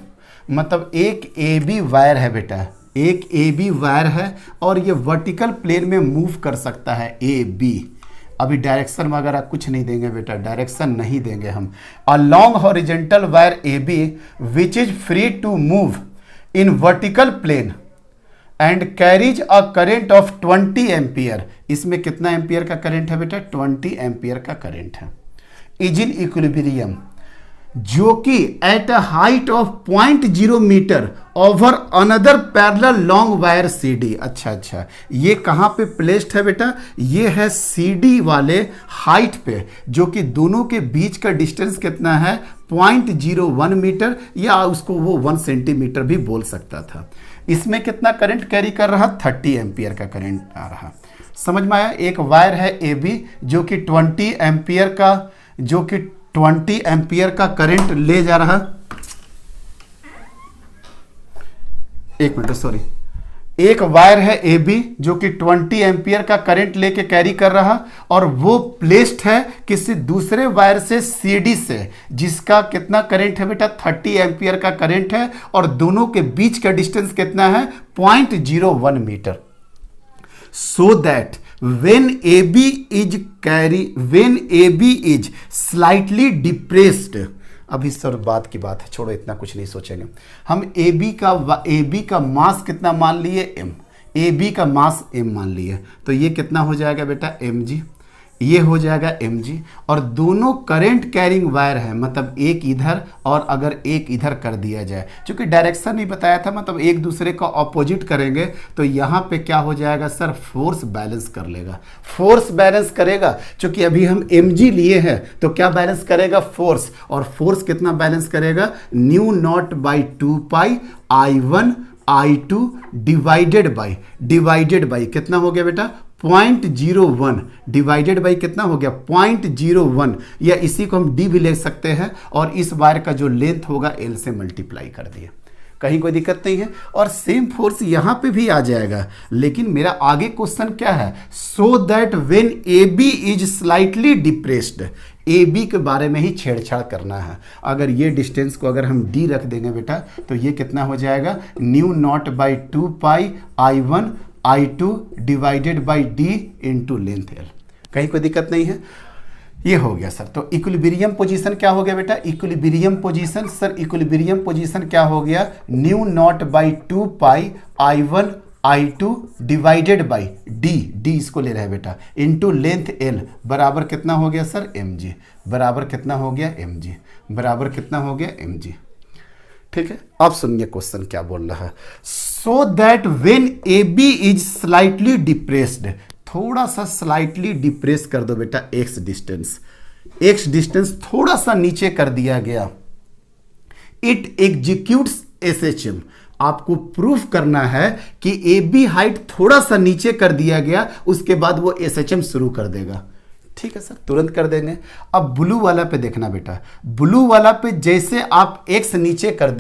मतलब एक ए बी वायर है बेटा, एक ए बी वायर है और ये वर्टिकल प्लेन में move कर सकता है ए बी। अभी डायरेक्शन वगैरह कुछ नहीं देंगे बेटा, डायरेक्शन नहीं देंगे हम। A long horizontal wire A B which is free to move in vertical plane and carries a current of 20 ampere. इसमें कितना एम्पियर का करंट है बेटा? 20 एम्पियर का करंट है। इज इन इक्विलिब्रियम, जो कि at a height of 0.0 metre over another parallel long wire C D. अच्छा, ये कहां पे प्लेस्ड है बेटा? ये है सी डी वाले हाइट पे, जो कि दोनों के बीच का डिस्टेंस कितना है? 0.01 मीटर, या उसको वो 1 सेंटीमीटर भी बोल सकता था। इसमें कितना करंट कैरी कर रहा? 30 एम्पियर का करंट आ रहा। समझ में आया? एक वायर है ए बी जो कि 20 एम्पियर का करंट ले जा रहा। एक मिनट, सॉरी, एक वायर है ए बी जो कि 20 एम्पियर का करंट लेके कैरी कर रहा, और वो प्लेस्ड है किसी दूसरे वायर से सी डी से, जिसका कितना करंट है बेटा? 30 एम्पियर का करंट है, और दोनों के बीच का डिस्टेंस कितना है? 0.01 metre. So that when AB is slightly depressed, अभी सर बात की बात है, छोड़ो, इतना कुछ नहीं सोचेंगे हम। AB का मास कितना मान लिए? M। AB का मास M मान लिए, तो ये कितना हो जाएगा बेटा? mg। ये हो जाएगा mg, और दोनों करंट कैरिंग वायर है, मतलब एक इधर और अगर एक इधर कर दिया जाए, क्योंकि डायरेक्शन नहीं बताया था, मतलब एक दूसरे का ऑपोजिट करेंगे तो यहाँ पे क्या हो जाएगा सर? फोर्स बैलेंस कर लेगा, फोर्स बैलेंस करेगा। क्योंकि अभी हम mg लिए हैं तो क्या बैलेंस करेगा? फोर्स। और फोर्स कितना बैलेंस करेगा? New not by 2 pi I1 I2 divided by कितना हो गया बेटा? 0.01 डिवाइडेड बाई कितना हो गया? 0.01, या इसी को हम d भी ले सकते हैं, और इस वायर का जो लेंथ होगा l से मल्टीप्लाई कर दिए, कहीं कोई दिक्कत नहीं है। और सेम फोर्स यहां पे भी आ जाएगा, लेकिन मेरा आगे क्वेश्चन क्या है? So that when A B is slightly depressed, A B के बारे में ही छेड़छाड़ करना है। अगर ये डिस्टेंस को अगर हम d रख देंगे बेटा, तो ये कितना हो जाएगा? Mu not by 2 pi I1 I2 divided by d into length l। कहीं कोई दिक्कत नहीं है? ये हो गया सर। तो इक्विलिब्रियम पोजीशन क्या हो गया बेटा? Equilibrium position, sir equilibrium position क्या हो गया? New not by 2 pi I1 I2 divided by d इसको ले रहे हैं बेटा, इंटू लेंथ l, बराबर कितना हो गया सर? mg। बराबर कितना हो गया? mg। बराबर कितना हो गया? mg। ठीक है, अब सुनिए क्वेश्चन क्या बोल रहा है। So that when A B is slightly depressed, थोड़ा सा स्लाइटली डिप्रेस कर दो बेटा, एक्स डिस्टेंस थोड़ा सा नीचे कर दिया गया। It executes SHM. आपको प्रूफ करना है कि ए बी हाइट थोड़ा सा नीचे कर दिया गया, उसके बाद वो एसएचएम शुरू कर देगा। ठीक है सर, तुरंत कर देंगे। अब ब्लू वाला पे देखना बेटा, ब्लू वाला पे जैसे आप एक्स नीचे कर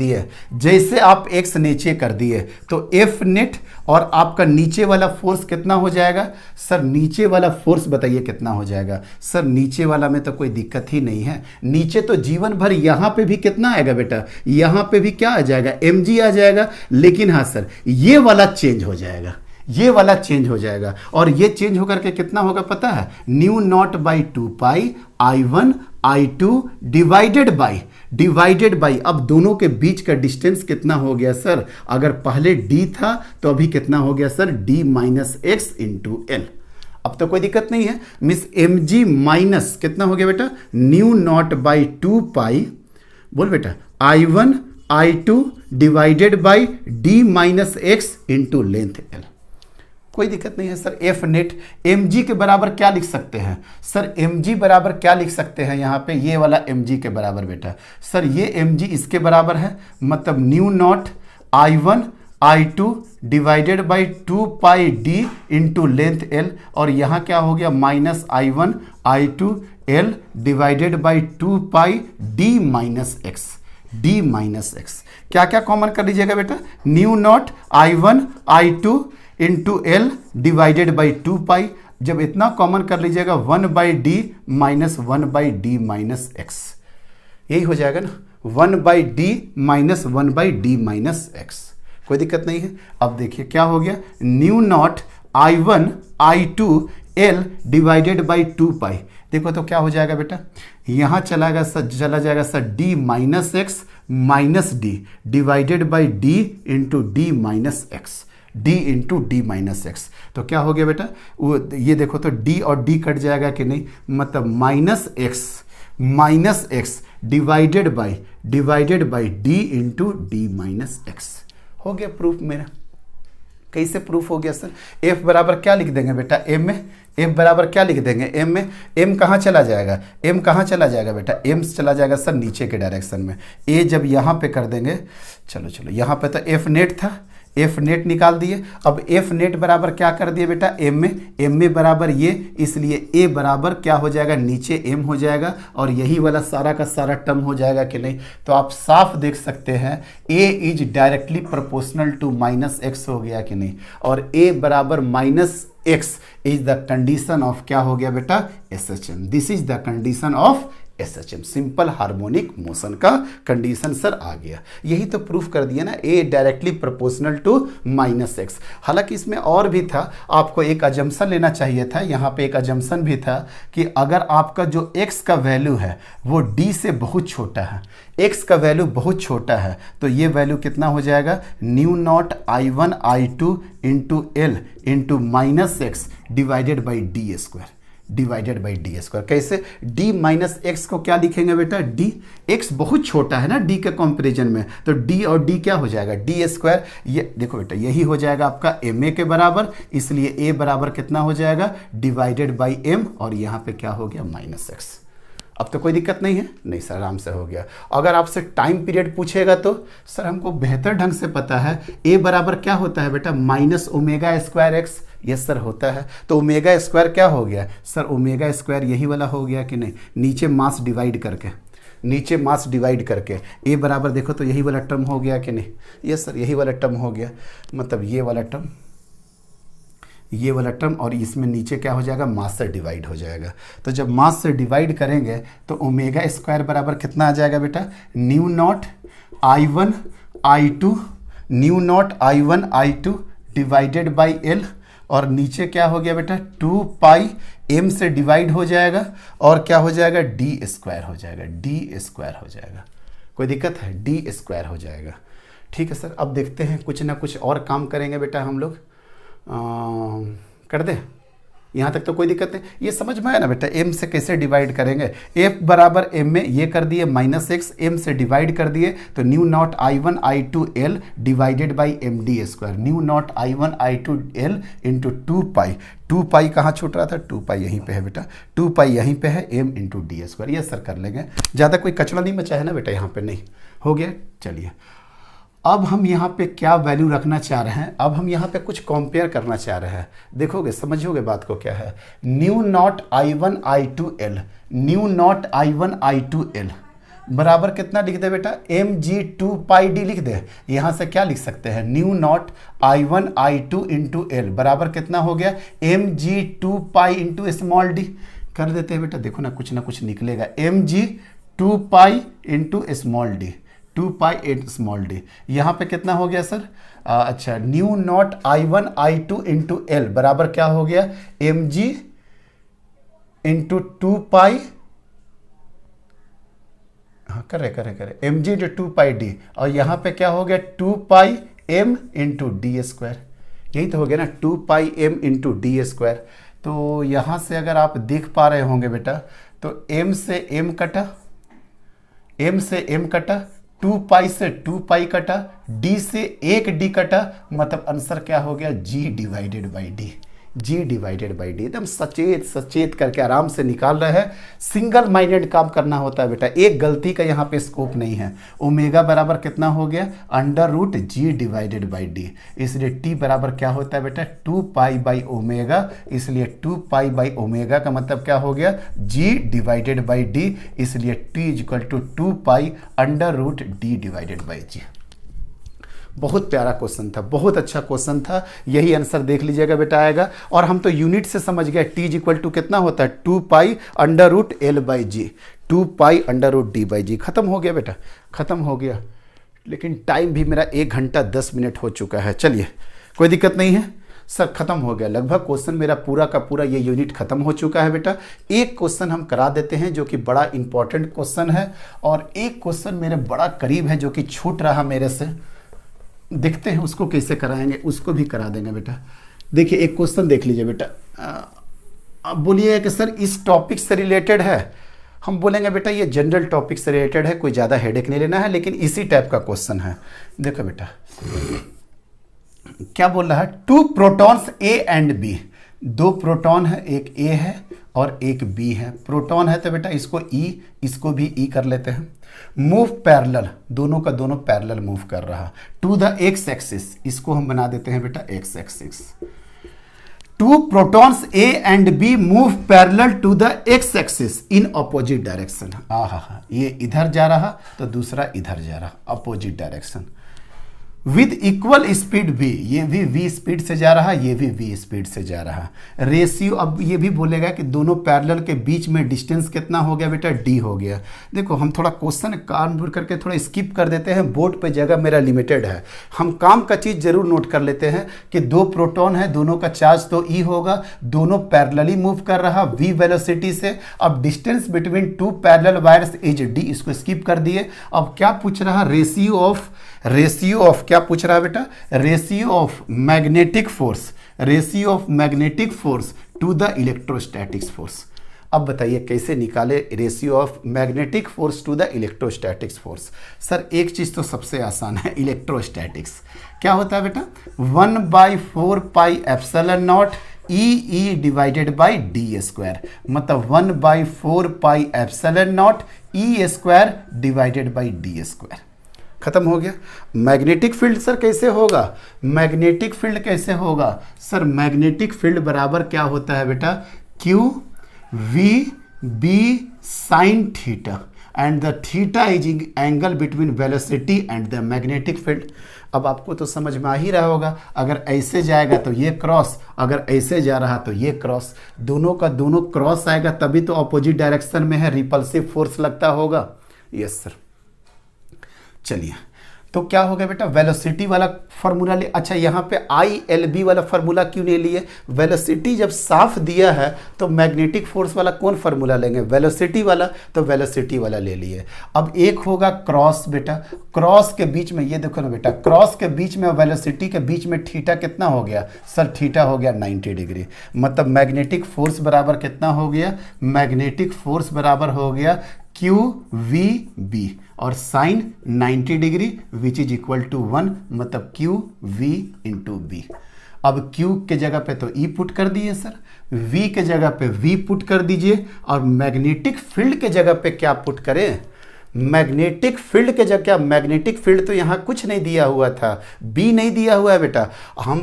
दिए, तो एफ नेट और आपका नीचे वाला फोर्स कितना हो जाएगा? सर नीचे वाला फोर्स बताइए कितना हो जाएगा? सर नीचे वाला में तो कोई दिक्कत ही नहीं है, नीचे तो जीवन भर यहाँ पे भी कितना आएगा बेटा? यहाँ पे भी क्या आ जाएगा? mg आ जाएगा। लेकिन हाँ सर, ये वाला चेंज हो जाएगा, ये वाला चेंज हो जाएगा, और ये चेंज होकर के कितना होगा पता है? New not by 2 pi I1 I2 divided by, अब दोनों के बीच का डिस्टेंस कितना हो गया सर? अगर पहले d था तो अभी कितना हो गया sir? d minus x into L. अब तो कोई दिक्कत नहीं है, मिस mg माइनस कितना हो गया बेटा? न्यू नॉट बाई 2 पाई, बोल बेटा, I1 I2 divided by D minus x into length L. कोई दिक्कत नहीं है सर। एफ नेट mg के बराबर क्या लिख सकते हैं सर? mg बराबर क्या लिख सकते हैं यहाँ पे? ये वाला mg के बराबर बेटा सर, ये mg इसके बराबर है, मतलब new nought I1 I2 divided by 2 pi D into length L, और यहाँ क्या हो गया minus I1 I2 L divided by 2 pi D minus x, D minus x. क्या क्या कॉमन कर लीजिएगा बेटा? Mu nought I1 I2 into L divided by 2 पाई। जब इतना कॉमन कर लीजिएगा 1 by D minus 1 by D minus x, यही हो जाएगा ना, 1 by D minus 1 by D minus x. कोई दिक्कत नहीं है। अब देखिए क्या हो गया, new nought I1 I2 L divided by 2 पाई। देखो तो क्या हो जाएगा बेटा, यहाँ चला जाएगा sir D minus x minus D divided by D into D minus x, d into D minus x. तो क्या हो गया बेटा, वो ये देखो तो d और d कट जाएगा कि नहीं, मतलब minus x divided by d into D minus x. हो गया प्रूफ मेरा। कैसे प्रूफ हो गया सर? f बराबर क्या लिख देंगे बेटा m में? f बराबर क्या लिख देंगे m में? m कहाँ चला जाएगा? m कहाँ चला जाएगा बेटा? m चला जाएगा सर नीचे के डायरेक्शन में। a जब यहाँ पे कर देंगे, चलो यहाँ पे तो f नेट था, एफ नेट निकाल दिए। अब एफ नेट बराबर क्या कर दिए बेटा एम में बराबर ये, इसलिए ए बराबर क्या हो जाएगा, नीचे एम हो जाएगा, और यही वाला सारा का सारा टर्म हो जाएगा कि नहीं। तो आप साफ देख सकते हैं a is directly proportional to minus x हो गया कि नहीं, और ए बराबर minus x is the condition of क्या हो गया बेटा SHM। This is the condition of SHM, simple harmonic motion का कंडीशन सर आ गया। यही तो प्रूफ कर दिया ना, a directly proportional to minus x. हालांकि इसमें और भी था, आपको एक अजम्पशन लेना चाहिए था। यहाँ पे एक अजम्पशन भी था कि अगर आपका जो x का वैल्यू है वो d से बहुत छोटा है, x का वैल्यू बहुत छोटा है, तो ये वैल्यू कितना हो जाएगा, mu nought I1 I2 into L into minus x divided by D square, divided by D square. कैसे? d माइनस एक्स को क्या लिखेंगे बेटा, d, x बहुत छोटा है ना d के कंपैरिजन में, तो d और d क्या हो जाएगा, d स्क्वायर। ये देखो बेटा यही हो जाएगा आपका ma के बराबर, इसलिए a बराबर कितना हो जाएगा, डिवाइडेड बाई m, और यहाँ पे क्या हो गया माइनस एक्स। अब तो कोई दिक्कत नहीं है? नहीं सर, आराम से हो गया। अगर आपसे टाइम पीरियड पूछेगा तो सर हमको बेहतर ढंग से पता है, a बराबर क्या होता है बेटा, minus omega square x. Yes sir होता है। तो ओमेगा स्क्वायर क्या हो गया सर, ओमेगा स्क्वायर यही वाला हो गया कि नहीं, नीचे मास डिवाइड करके, नीचे मास डिवाइड करके ए बराबर देखो तो यही वाला टर्म हो गया कि नहीं। यस सर यही वाला टर्म हो गया, मतलब ये वाला टर्म, ये वाला टर्म, और इसमें नीचे क्या हो जाएगा, मास से डिवाइड हो जाएगा। तो जब मास से डिवाइड करेंगे तो ओमेगा स्क्वायर बराबर कितना आ जाएगा बेटा, mu nought I1 I2, new nought I1 I2 divided by L, और नीचे क्या हो गया बेटा 2 पाई m से डिवाइड हो जाएगा, और क्या हो जाएगा, डी स्क्वायर हो जाएगा, डी स्क्वायर हो जाएगा। कोई दिक्कत है, डी स्क्वायर हो जाएगा। ठीक है सर। अब देखते हैं कुछ ना कुछ और काम करेंगे बेटा हम लोग, कर दे, यहाँ तक तो कोई दिक्कत नहीं। ये समझ में आया ना बेटा, m से कैसे डिवाइड करेंगे, f बराबर m में ये कर दिए माइनस एक्स, m से डिवाइड कर दिए तो mu nought I1 I2 L divided by M D square, mu nought I1 I2 L into 2 pi, 2 pi कहाँ छूट रहा था, 2 पाई यहीं पे है बेटा, 2 पाई यहीं पे है, m इंटू डी स्क्वायर। ये सर कर लेंगे, ज़्यादा कोई कचरा नहीं बचा है ना बेटा यहाँ पे, नहीं हो गया। चलिए अब हम यहाँ पे क्या वैल्यू रखना चाह रहे हैं, अब हम यहाँ पे कुछ कंपेयर करना चाह रहे हैं। देखोगे समझोगे बात को क्या है, new nought I1 I2 L, new nought I1 I2 L बराबर कितना लिख दे बेटा, mg 2 पाई डी लिख दे। यहाँ से क्या लिख सकते हैं, mu nought I1 I2 into L बराबर कितना हो गया, mg 2 pi into small D. कर देते हैं बेटा, देखो ना कुछ निकलेगा, mg 2 pi into small D, 2 पाई 8 स्मॉल डी। यहाँ पे कितना हो गया सर, अच्छा new nought I1 I2 into L बराबर क्या हो गया, mg इंटू 2 पाई, हाँ करे mg इंटू 2 पाई डी, और यहाँ पे क्या हो गया 2 पाई m इंटू डी स्क्वायर। यही तो हो गया ना, 2 पाई m इंटू डी स्क्वायर। तो यहाँ से अगर आप देख पा रहे होंगे बेटा, तो m से m कटा, m से m कटा, 2 पाई से 2 पाई कटा, डी से 1 डी कटा, मतलब आंसर क्या हो गया, g divided by d. G divided by d, एकदम सचेत सचेत करके आराम से निकाल रहे हैं। सिंगल माइंडेड काम करना होता है बेटा, एक गलती का यहाँ पे स्कोप नहीं है। ओमेगा बराबर कितना हो गया, under root G divided by D, इसलिए टी बराबर क्या होता है बेटा, 2 पाई बाई ओमेगा, इसलिए 2 पाई बाई ओमेगा का मतलब क्या हो गया, जी डिवाइडेड बाई डी, इसलिए t is equal to 2 pi under root d divided by g. बहुत प्यारा क्वेश्चन था, बहुत अच्छा क्वेश्चन था, यही आंसर देख लीजिएगा बेटा आएगा। और हम तो यूनिट से समझ गए, टी इज इक्वल टू कितना होता है, 2 pi under root l by g, 2 pi under root d by g. खत्म हो गया बेटा, खत्म हो गया। लेकिन टाइम भी मेरा 1 घंटा 10 मिनट हो चुका है। चलिए कोई दिक्कत नहीं है सर, खत्म हो गया लगभग क्वेश्चन मेरा पूरा का पूरा, ये यूनिट खत्म हो चुका है बेटा। एक क्वेश्चन हम करा देते हैं जो कि बड़ा इंपॉर्टेंट क्वेश्चन है, और एक क्वेश्चन मेरे बड़ा करीब है जो कि छूट रहा मेरे से, देखते हैं उसको कैसे कराएंगे, उसको भी करा देंगे बेटा। देखिए एक क्वेश्चन देख लीजिए बेटा, अब बोलिए कि सर इस टॉपिक से रिलेटेड है, हम बोलेंगे बेटा ये जनरल टॉपिक से रिलेटेड है, कोई ज़्यादा हेडेक नहीं लेना है, लेकिन इसी टाइप का क्वेश्चन है। देखो बेटा क्या बोल रहा है, 2 protons A and B, 2 proton है, एक ए है और एक बी है। प्रोटॉन है तो बेटा इसको ई, इसको भी ई कर लेते हैं। मूव पैरेलल, दोनों का दोनों पैरेलल मूव कर रहा, टू द एक्स एक्सिस, इसको हम बना देते हैं बेटा x axis. 2 protons A and B move parallel to the x axis in opposite direction. आहा, ये इधर जा रहा तो दूसरा इधर जा रहा, opposite direction with equal speed भी, ये भी v स्पीड से जा रहा, ये भी v स्पीड से जा रहा। रेशियो, अब ये भी बोलेगा कि दोनों पैरेलल के बीच में डिस्टेंस कितना हो गया बेटा, d हो गया। देखो हम थोड़ा क्वेश्चन कान करके थोड़ा स्किप कर देते हैं, बोर्ड पे जगह मेरा लिमिटेड है, हम काम का चीज़ जरूर नोट कर लेते हैं कि 2 प्रोटॉन है, दोनों का चार्ज तो e होगा, दोनों पैरेलली मूव कर रहा v वेलोसिटी से। अब distance between 2 parallel wires is d, इसको स्किप कर दिए। अब क्या पूछ रहा, रेशियो ऑफ क्या पूछ रहा है बेटा, ratio of magnetic force, ratio of magnetic force to the electrostatics force. अब बताइए कैसे निकाले ratio of magnetic force to the electrostatics force. Sir एक चीज तो सबसे आसान है, इलेक्ट्रोस्टैटिक्स क्या होता है बेटा, 1/4 pi epsilon not E divided by D square, मतलब 1/4 pi epsilon not E square divided by D square. खत्म हो गया। मैग्नेटिक फील्ड सर कैसे होगा, मैग्नेटिक फील्ड कैसे होगा सर, मैग्नेटिक फील्ड बराबर क्या होता है बेटा, Q V B sine theta, and the theta is angle between velocity and the magnetic field. अब आपको तो समझ में आ ही रहा होगा, अगर ऐसे जाएगा तो ये क्रॉस, अगर ऐसे जा रहा तो ये क्रॉस, दोनों का दोनों क्रॉस आएगा तभी तो अपोजिट डायरेक्शन में है, रिपल्सिव फोर्स लगता होगा। Yes sir. चलिए तो क्या हो गया बेटा, वेलोसिटी वाला फार्मूला ले, अच्छा यहाँ पे ILB वाला फार्मूला क्यों नहीं लिए, वेलोसिटी जब साफ दिया है तो मैग्नेटिक फोर्स वाला कौन फार्मूला लेंगे, वेलोसिटी वाला, तो वेलोसिटी वाला ले लिए। अब एक होगा क्रॉस बेटा, क्रॉस के बीच में ये देखो ना बेटा, क्रॉस के बीच में वेलोसिटी के बीच में थीटा कितना हो गया सर, थीटा हो गया 90 डिग्री, मतलब मैग्नेटिक फोर्स बराबर कितना हो गया, मैग्नेटिक फोर्स बराबर हो गया QVB और sine 90 degree which is equal to 1, मतलब QV इंटू B। अब Q के जगह पे तो E पुट कर दिए सर, V के जगह पे V पुट कर दीजिए, और मैग्नेटिक फील्ड के जगह पे क्या पुट करें, मैग्नेटिक फील्ड के जगह, क्या मैग्नेटिक फील्ड तो यहाँ कुछ नहीं दिया हुआ था, बी नहीं दिया हुआ है बेटा, हम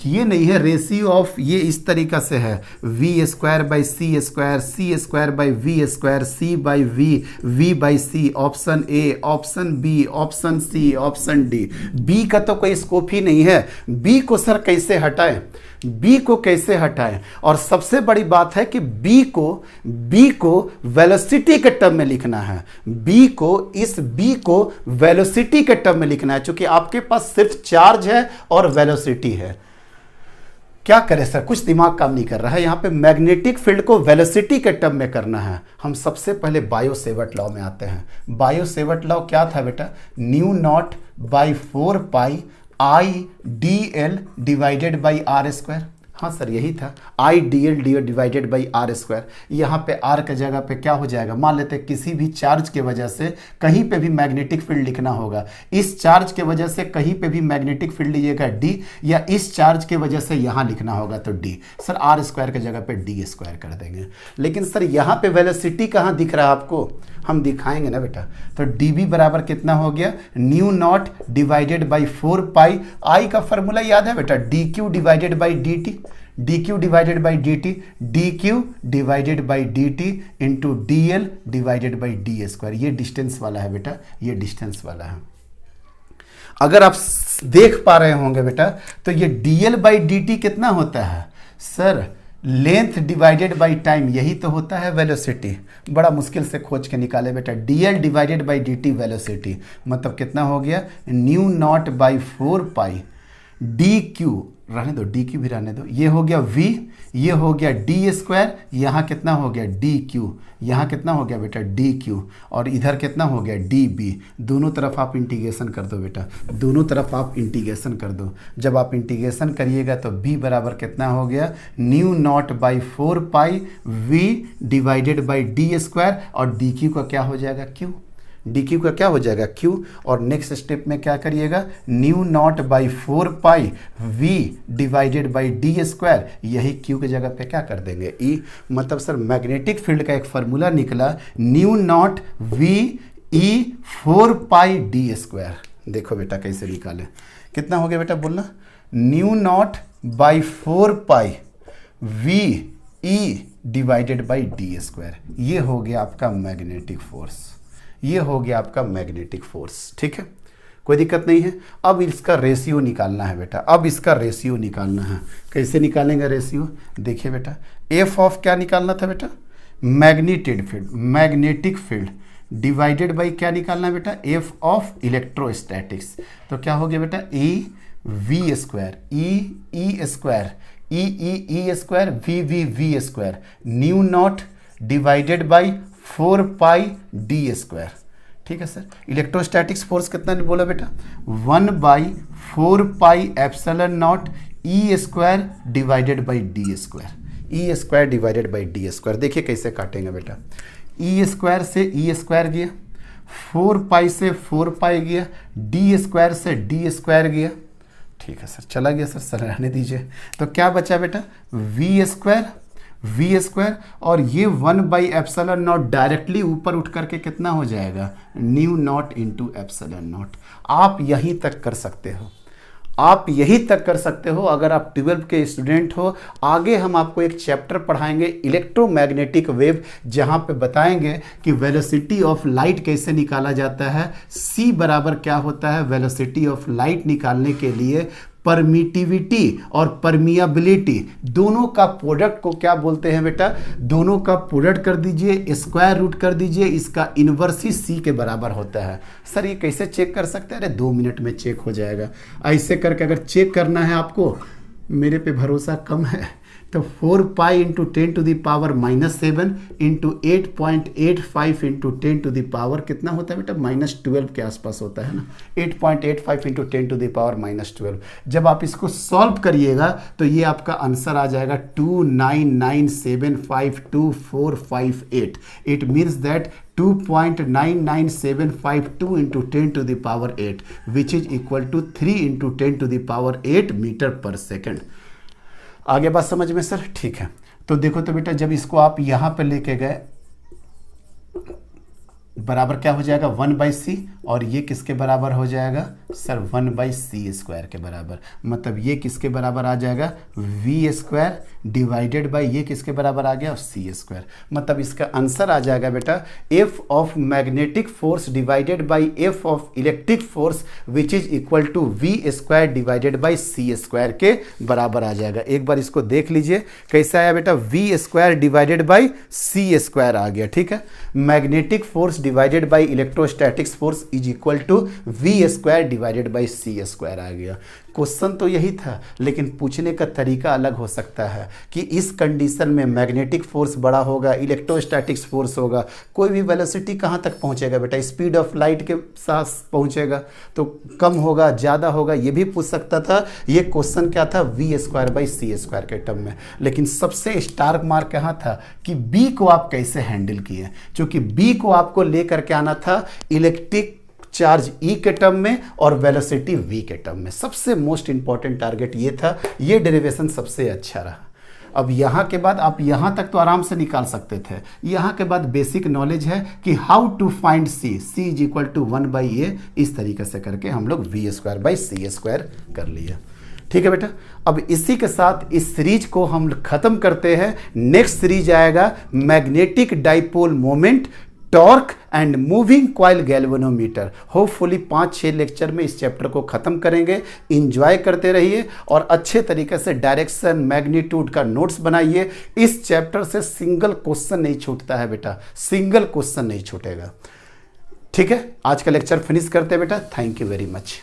किए नहीं है। रेशियो ऑफ ये इस तरीका से है, v square by c square, c square by v square, c by v by c, option A, option B, option C, option D. B का तो कोई स्कोप ही नहीं है, बी को सर कैसे हटाएं, बी को कैसे हटाएं, और सबसे बड़ी बात है कि बी को वेलोसिटी के टर्म में लिखना है, बी को वेलोसिटी के टर्म में लिखना है, क्योंकि आपके पास सिर्फ चार्ज है और वेलोसिटी है। क्या करें सर, कुछ दिमाग काम नहीं कर रहा है, यहाँ पे मैग्नेटिक फील्ड को वेलोसिटी के टर्म में करना है। हम सबसे पहले बायो सेवर्ट लॉ में आते हैं। बायो सेवर्ट लॉ क्या था बेटा, mu not by 4 pi I dl divided by R square. हाँ सर यही था, I d l divided by R square. यहाँ पे आर के जगह पे क्या हो जाएगा, मान लेते हैं किसी भी चार्ज के वजह से कहीं पे भी मैग्नेटिक फील्ड लिखना होगा, इस चार्ज के वजह से कहीं पे भी मैग्नेटिक फील्ड लीजिएगा डी, या इस चार्ज के वजह से यहाँ लिखना होगा तो डी। सर आर स्क्वायर के जगह पे डी स्क्वायर कर देंगे। लेकिन सर यहाँ पे वेलोसिटी कहाँ दिख रहा है आपको, हम दिखाएंगे ना बेटा। तो dv बराबर कितना हो गया, न्यू नॉट डिवाइडेड बाई 4 पाई, आई का फॉर्मूला याद है बेटा, dq divided by dt, dq divided by dt, dq divided by dt into dl divided by D square. ये डिस्टेंस वाला है बेटा, ये डिस्टेंस वाला है। अगर आप देख पा रहे होंगे बेटा तो ये dl बाई dt कितना होता है sir, length divided by time, यही तो होता है वेलोसिटी। बड़ा मुश्किल से खोज के निकाले बेटा, dl divided by dt velocity, मतलब कितना हो गया, new not by 4 pi dq, रहने दो dq भी रहने दो, ये हो गया v, ये हो गया डी स्क्वायर, यहाँ कितना हो गया dq, यहाँ कितना हो गया बेटा dq, और इधर कितना हो गया db। दोनों तरफ आप इंटीग्रेशन कर दो बेटा, दोनों तरफ आप इंटीग्रेशन कर दो। जब आप इंटीग्रेशन करिएगा तो b बराबर कितना हो गया, new not by 4 pi v divided by D square, और dq का क्या हो जाएगा q, dq का क्या हो जाएगा q, और नेक्स्ट स्टेप में क्या करिएगा, new not by 4 pi v divided by D square, यही q की जगह पे क्या कर देंगे e। मतलब सर मैग्नेटिक फील्ड का एक फार्मूला निकला, new not v e 4 pi d square. देखो बेटा कैसे निकाले, कितना हो गया बेटा बोलना, new not by 4 pi v e divided by D square. ये हो गया आपका मैग्नेटिक फोर्स, ये हो गया आपका मैग्नेटिक फोर्स। ठीक है, कोई दिक्कत नहीं है। अब इसका रेशियो निकालना है बेटा, अब इसका रेशियो निकालना है। कैसे निकालेंगे रेशियो, देखिए बेटा, एफ ऑफ क्या निकालना था बेटा, magnetic field, magnetic field divided by क्या निकालना है बेटा, एफ ऑफ इलेक्ट्रोस्टैटिक्स। तो क्या हो गया बेटा, e v square, e square, e square, v square, mu not divided by 4 pi d square. ठीक है सर, इलेक्ट्रोस्टैटिक्स फोर्स कितना ने बोला बेटा, 1/4 pi epsilon not E square divided by D square, e square divided by D square. देखिए कैसे काटेंगे बेटा, ई स्क्वायर से ई स्क्वायर गया, 4 पाई से 4 पाई गया, डी स्क्वायर से डी स्क्वायर गया। ठीक है सर, चला गया सर, रहने दीजिए। तो क्या बचा बेटा, वी स्क्वायर, और ये 1/एप्सिलॉन नॉट डायरेक्टली ऊपर उठ करके कितना हो जाएगा, mu not into epsilon not. आप यहीं तक कर सकते हो, आप यही तक कर सकते हो अगर आप 12 के स्टूडेंट हो। आगे हम आपको एक चैप्टर पढ़ाएंगे इलेक्ट्रोमैग्नेटिक वेव, जहां पे बताएंगे कि वेलोसिटी ऑफ लाइट कैसे निकाला जाता है। c बराबर क्या होता है, वेलोसिटी ऑफ लाइट निकालने के लिए परमिटिविटी और परमिएबिलिटी दोनों का प्रोडक्ट को क्या बोलते हैं बेटा, दोनों का प्रोडक्ट कर दीजिए, स्क्वायर रूट कर दीजिए, इसका इन्वर्स ही c के बराबर होता है। सर ये कैसे चेक कर सकते हैं, अरे 2 मिनट में चेक हो जाएगा। ऐसे करके अगर चेक करना है आपको, मेरे पे भरोसा कम है, तो 4 pi into 10 to the power -7 into 8.85 into 10 to the power कितना होता है बेटा, -12 के आसपास होता है ना, 8.85 इंटू 10 टू द पावर -12। जब आप इसको सॉल्व करिएगा तो ये आपका आंसर आ जाएगा 299752458। It means that 2.99752 into 10 to the power 8 which is equal to 3 into 10 to the power 8 metre per second. आगे बात समझ में सर, ठीक है। तो देखो तो बेटा, जब इसको आप यहां पे लेके गए बराबर क्या हो जाएगा, 1/c, और ये किसके बराबर हो जाएगा सर, 1/c स्क्वायर के बराबर। मतलब ये किसके बराबर आ जाएगा, v स्क्वायर डिवाइडेड बाई ये किसके बराबर आ गया, c स्क्वायर। मतलब इसका आंसर आ जाएगा बेटा f of magnetic force divided by f of electric force which is equal to v square divided by c square के बराबर आ जाएगा। एक बार इसको देख लीजिए कैसे आया बेटा, v square divided by c square आ गया। ठीक है, magnetic force divided by electrostatics force is equal to v square divided by c square आ गया। क्वेश्चन तो यही था, लेकिन पूछने का तरीका अलग हो सकता है कि इस कंडीशन में मैग्नेटिक फोर्स बड़ा होगा, इलेक्ट्रोस्टैटिक्स फोर्स होगा, कोई भी वेलोसिटी कहाँ तक पहुँचेगा बेटा, स्पीड ऑफ लाइट के साथ पहुँचेगा, तो कम होगा ज़्यादा होगा, ये भी पूछ सकता था। ये क्वेश्चन क्या था, v square by c square के टर्म में। लेकिन सबसे स्टार्क मार्क कहाँ था कि बी को आप कैसे हैंडल किए, क्योंकि बी को आपको लेकर के आना था इलेक्ट्रिक चार्ज ई के टर्म में और वेलोसिटी वी के टर्म में। सबसे मोस्ट इंपॉर्टेंट टारगेट ये था, ये डेरिवेशन सबसे अच्छा रहा। अब यहाँ के बाद आप यहाँ तक तो आराम से निकाल सकते थे। यहाँ के बाद बेसिक नॉलेज है कि how to find c, c is equal to 1/a, इस तरीके से करके हम लोग v square by c square कर लिए। ठीक है बेटा, अब इसी के साथ इस सीरीज को हम खत्म करते हैं। नेक्स्ट सीरीज आएगा magnetic dipole moment, torque and moving coil galvanometer. Hopefully 5-6 lecture में इस चैप्टर को खत्म करेंगे। इंजॉय करते रहिए और अच्छे तरीके से डायरेक्शन मैग्नीट्यूड का नोट्स बनाइए। इस चैप्टर से सिंगल क्वेश्चन नहीं छूटता है बेटा, सिंगल क्वेश्चन नहीं छूटेगा। ठीक है, आज का लेक्चर फिनिश करते हैं बेटा। Thank you very much.